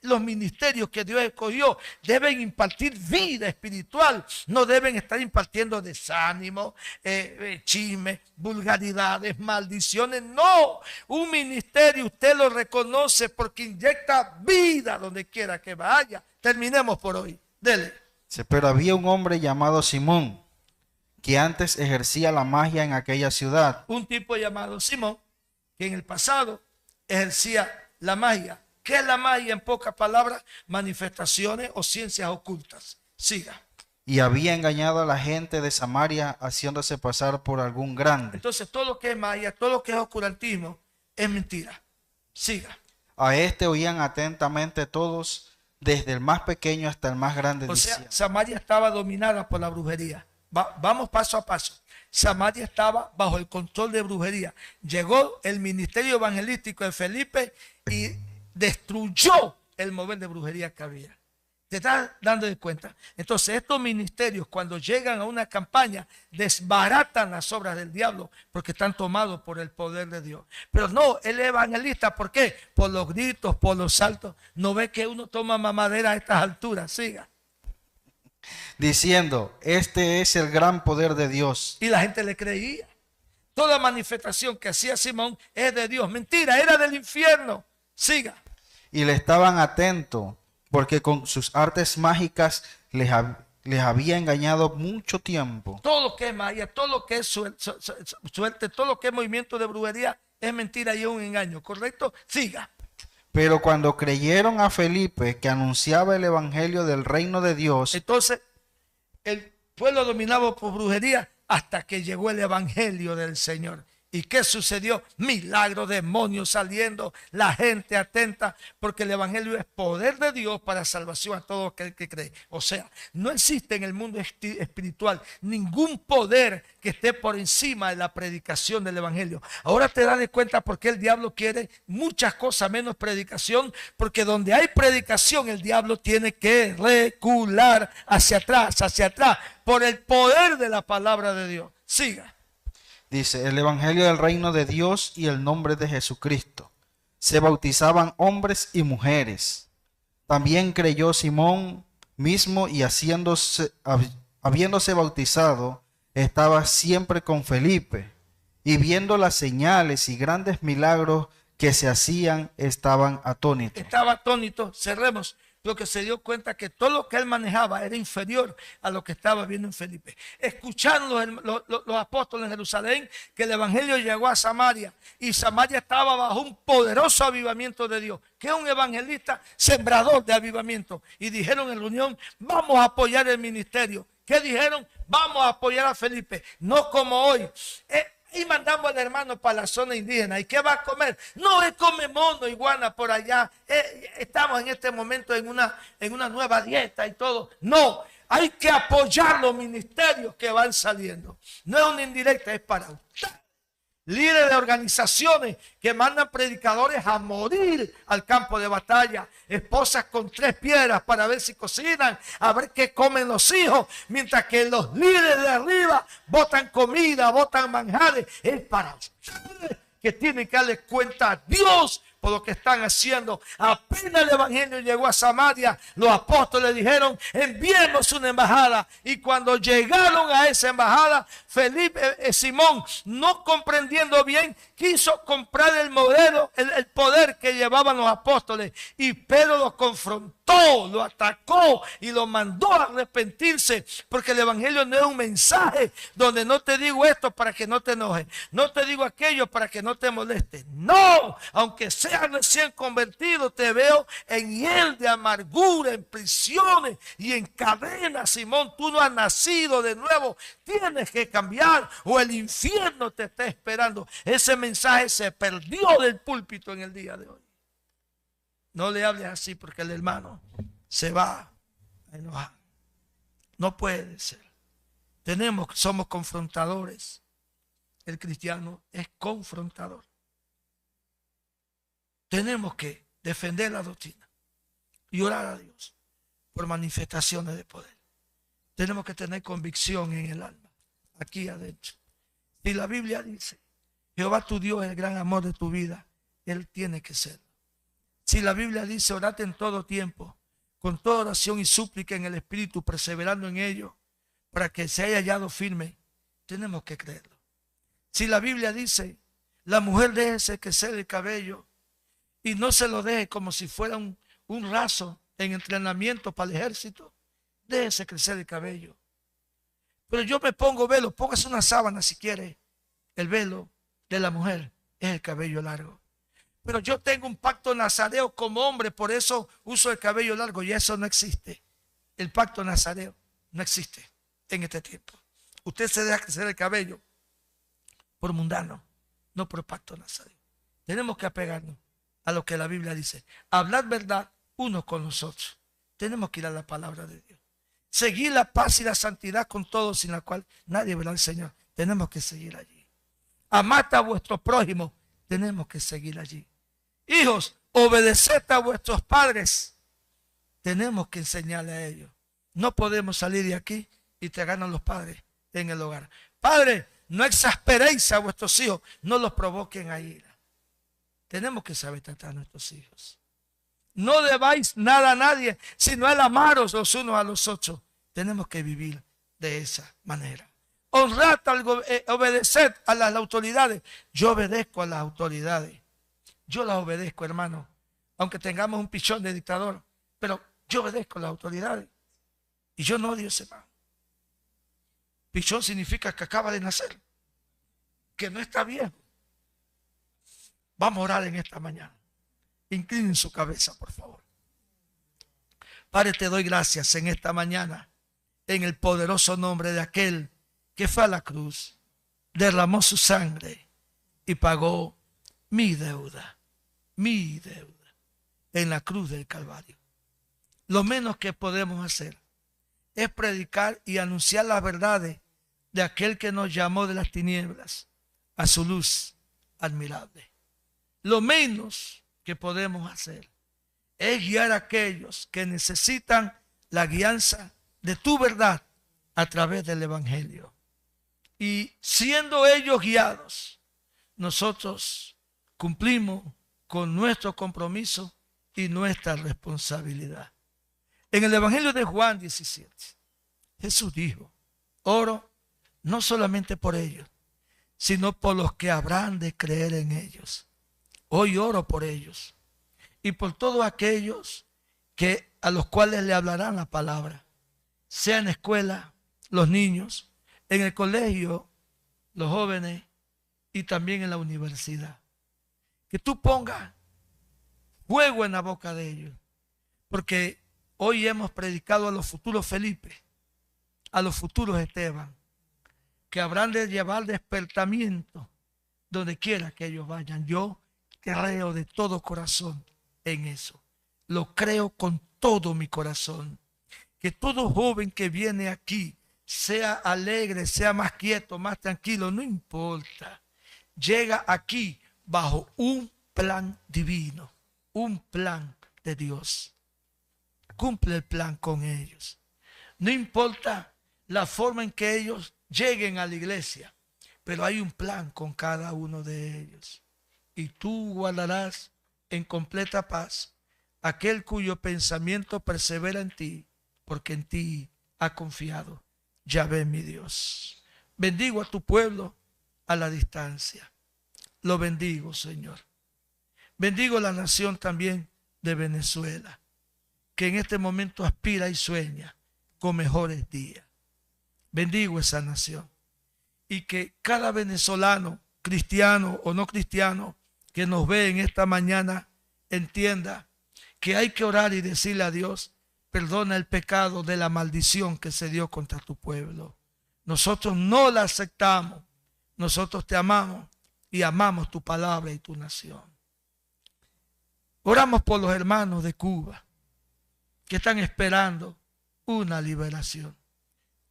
C: Los ministerios que Dios escogió deben impartir vida espiritual, no deben estar impartiendo desánimo, chisme, vulgaridades, maldiciones. No, un ministerio usted lo reconoce porque inyecta vida donde quiera que vaya. Terminemos por hoy. Dele.
B: Pero había un hombre llamado Simón, que antes ejercía la magia en aquella ciudad.
C: Un tipo llamado Simón, que en el pasado ejercía la magia. ¿Qué es la magia? En pocas palabras, manifestaciones o ciencias ocultas. Siga.
B: Y había engañado a la gente de Samaria haciéndose pasar por algún grande.
C: Entonces todo lo que es magia, todo lo que es oscurantismo es mentira. Siga.
B: A este oían atentamente todos, desde el más pequeño hasta el más grande.
C: O sea, Samaria estaba dominada por la brujería. Vamos paso a paso. Samaria estaba bajo el control de brujería. Llegó el ministerio evangelístico de Felipe y destruyó el mover de brujería que había. ¿Te estás dando de cuenta? Entonces estos ministerios, cuando llegan a una campaña, desbaratan las obras del diablo porque están tomados por el poder de Dios. Pero no, el evangelista, ¿por qué? Por los gritos, por los saltos. ¿No ve que uno toma mamadera a estas alturas? Siga.
B: Diciendo, este es el gran poder de Dios.
C: Y la gente le creía. Toda manifestación que hacía Simón es de Dios. Mentira, era del infierno. Siga.
B: Y le estaban atentos, porque con sus artes mágicas les había engañado mucho tiempo.
C: Todo lo que es magia, todo lo que es suerte, todo lo que es movimiento de brujería es mentira y es un engaño, ¿correcto? Siga.
B: Pero cuando creyeron a Felipe, que anunciaba el evangelio del reino de Dios,
C: entonces el pueblo dominado por brujería hasta que llegó el evangelio del Señor. ¿Y qué sucedió? Milagros, demonios saliendo, la gente atenta, porque el evangelio es poder de Dios para salvación a todo aquel que cree. O sea, no existe en el mundo espiritual ningún poder que esté por encima de la predicación del evangelio. Ahora te das cuenta por qué el diablo quiere muchas cosas menos predicación, porque donde hay predicación el diablo tiene que recular hacia atrás, por el poder de la palabra de Dios. Siga.
B: Dice, el evangelio del reino de Dios y el nombre de Jesucristo. Se bautizaban hombres y mujeres. También creyó Simón mismo y habiéndose bautizado, estaba siempre con Felipe. Y viendo las señales y grandes milagros que se hacían, estaban atónitos.
C: Estaba atónito, cerremos. Lo que se dio cuenta que todo lo que él manejaba era inferior a lo que estaba viendo en Felipe. Escucharon los apóstoles en Jerusalén que el evangelio llegó a Samaria y Samaria estaba bajo un poderoso avivamiento de Dios, que es un evangelista sembrador de avivamiento. Y dijeron en reunión, vamos a apoyar el ministerio. ¿Qué dijeron? Vamos a apoyar a Felipe, no como hoy. Y mandamos al hermano para la zona indígena. ¿Y qué va a comer? No, él come mono, iguana por allá. Estamos en este momento en una nueva dieta y todo. No, hay que apoyar los ministerios que van saliendo. No es una indirecta, es para usted. Líderes de organizaciones que mandan predicadores a morir al campo de batalla. Esposas con 3 piedras para ver si cocinan, a ver qué comen los hijos. Mientras que los líderes de arriba botan comida, botan manjares. Es para ustedes que tienen que darle cuenta a Dios por lo que están haciendo. Apenas el evangelio llegó a Samaria, los apóstoles dijeron, enviemos una embajada. Y cuando llegaron a esa embajada, Simón, no comprendiendo bien, quiso comprar el modelo, el poder que llevaban los apóstoles. Y Pedro los confrontó, lo atacó y lo mandó a arrepentirse, porque el evangelio no es un mensaje donde no te digo esto para que no te enojes, no te digo aquello para que no te moleste. No, aunque seas recién convertido, te veo en hiel de amargura, en prisiones y en cadenas. Simón, tú no has nacido de nuevo, tienes que cambiar o el infierno te está esperando. Ese mensaje se perdió del púlpito en el día de hoy. No le hables así porque el hermano se va a enojar. No puede ser. Somos confrontadores. El cristiano es confrontador. Tenemos que defender la doctrina. y orar a Dios por manifestaciones de poder. Tenemos que tener convicción en el alma, aquí adentro. Si la Biblia dice, Jehová tu Dios es el gran amor de tu vida, Él tiene que serlo. Si la Biblia dice, orate en todo tiempo, con toda oración y súplica en el Espíritu, perseverando en ello, para que se haya hallado firme, tenemos que creerlo. Si la Biblia dice, la mujer déjese crecer el cabello y no se lo deje como si fuera un raso en entrenamiento para el ejército, déjese crecer el cabello. Pero yo me pongo velo, póngase una sábana si quiere. El velo de la mujer es el cabello largo. Pero yo tengo un pacto nazareo como hombre, por eso uso el cabello largo, y eso no existe. El pacto nazareo no existe en este tiempo. Usted se deja crecer el cabello por mundano, no por pacto nazareo. Tenemos que apegarnos a lo que la Biblia dice. Hablar verdad unos con los otros. Tenemos que ir a la palabra de Dios. Seguir la paz y la santidad con todos, sin la cual nadie verá al Señor. Tenemos que seguir allí. Amad a vuestro prójimo. Tenemos que seguir allí. Hijos, obedeced a vuestros padres. Tenemos que enseñarle a ellos. No podemos salir de aquí y tragar a los padres en el hogar. Padres, no exasperéis a vuestros hijos. No los provoquen a ira. Tenemos que saber tratar a nuestros hijos. No debáis nada a nadie, sino el amaros los unos a los otros. Tenemos que vivir de esa manera. Honrad, obedeced a las autoridades. Yo obedezco a las autoridades. Yo las obedezco, hermano. Aunque tengamos un pichón de dictador. Pero yo obedezco a las autoridades. Y yo no odio a ese man. Pichón significa que acaba de nacer. Que no está viejo. Vamos a orar en esta mañana. Inclinen su cabeza, por favor. Padre, te doy gracias en esta mañana, en el poderoso nombre de aquel que fue a la cruz, derramó su sangre y pagó mi deuda en la cruz del Calvario. Lo menos que podemos hacer es predicar y anunciar las verdades de aquel que nos llamó de las tinieblas a su luz admirable. Lo menos que podemos hacer es guiar a aquellos que necesitan la guianza de tu verdad a través del Evangelio. Y siendo ellos guiados, nosotros cumplimos con nuestro compromiso y nuestra responsabilidad. En el Evangelio de Juan 17, Jesús dijo, oro no solamente por ellos, sino por los que habrán de creer en ellos. Hoy oro por ellos y por todos aquellos a los cuales le hablarán la palabra, sea en la escuela, los niños, en el colegio, los jóvenes y también en la universidad. Que tú pongas fuego en la boca de ellos, porque hoy hemos predicado a los futuros Felipe, a los futuros Esteban, que habrán de llevar despertamiento donde quiera que ellos vayan. Yo creo de todo corazón en eso. Lo creo con todo mi corazón. Que todo joven que viene aquí sea alegre, sea más quieto, más tranquilo, no importa. Llega aquí bajo un plan divino, un plan de Dios. Cumple el plan con ellos. No importa la forma en que ellos lleguen a la iglesia, pero hay un plan con cada uno de ellos. Y tú guardarás en completa paz aquel cuyo pensamiento persevera en ti, porque en ti ha confiado Yahvé mi Dios. Bendigo a tu pueblo a la distancia. Lo bendigo, Señor. Bendigo la nación también de Venezuela, que en este momento aspira y sueña con mejores días. Bendigo esa nación. Y que cada venezolano, cristiano o no cristiano, que nos ve en esta mañana, entienda que hay que orar y decirle a Dios, perdona el pecado de la maldición que se dio contra tu pueblo. Nosotros no la aceptamos. Nosotros te amamos y amamos tu palabra y tu nación. Oramos por los hermanos de Cuba que están esperando una liberación.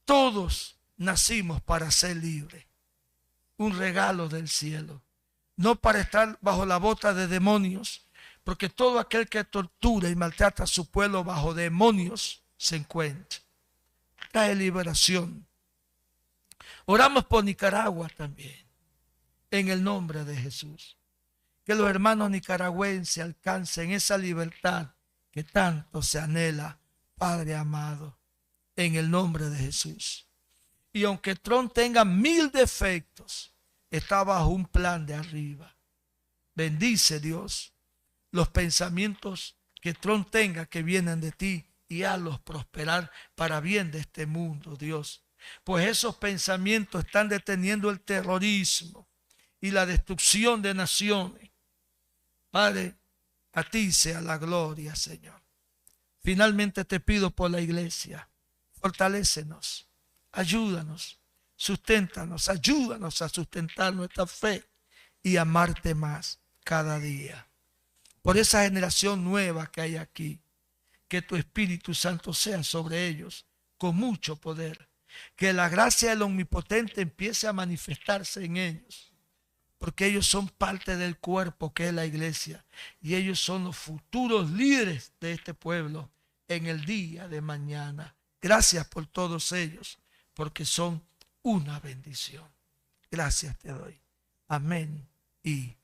C: Todos nacimos para ser libres. Un regalo del cielo. No para estar bajo la bota de demonios, porque todo aquel que tortura y maltrata a su pueblo bajo demonios se encuentra. Trae liberación. Oramos por Nicaragua también, en el nombre de Jesús. Que los hermanos nicaragüenses alcancen esa libertad que tanto se anhela, Padre amado, en el nombre de Jesús. Y aunque Trump tenga 1000 defectos, está bajo un plan de arriba. Bendice, Dios, los pensamientos que Trump tenga que vienen de ti y hazlos prosperar para bien de este mundo, Dios. Pues esos pensamientos están deteniendo el terrorismo y la destrucción de naciones. Padre, a ti sea la gloria, Señor. Finalmente te pido por la iglesia, fortalécenos, ayúdanos, susténtanos, ayúdanos a sustentar nuestra fe y amarte más cada día. Por esa generación nueva que hay aquí, que tu Espíritu Santo sea sobre ellos con mucho poder. Que la gracia del Omnipotente empiece a manifestarse en ellos. Porque ellos son parte del cuerpo que es la iglesia. Y ellos son los futuros líderes de este pueblo en el día de mañana. Gracias por todos ellos, porque son una bendición. Gracias te doy. Amén y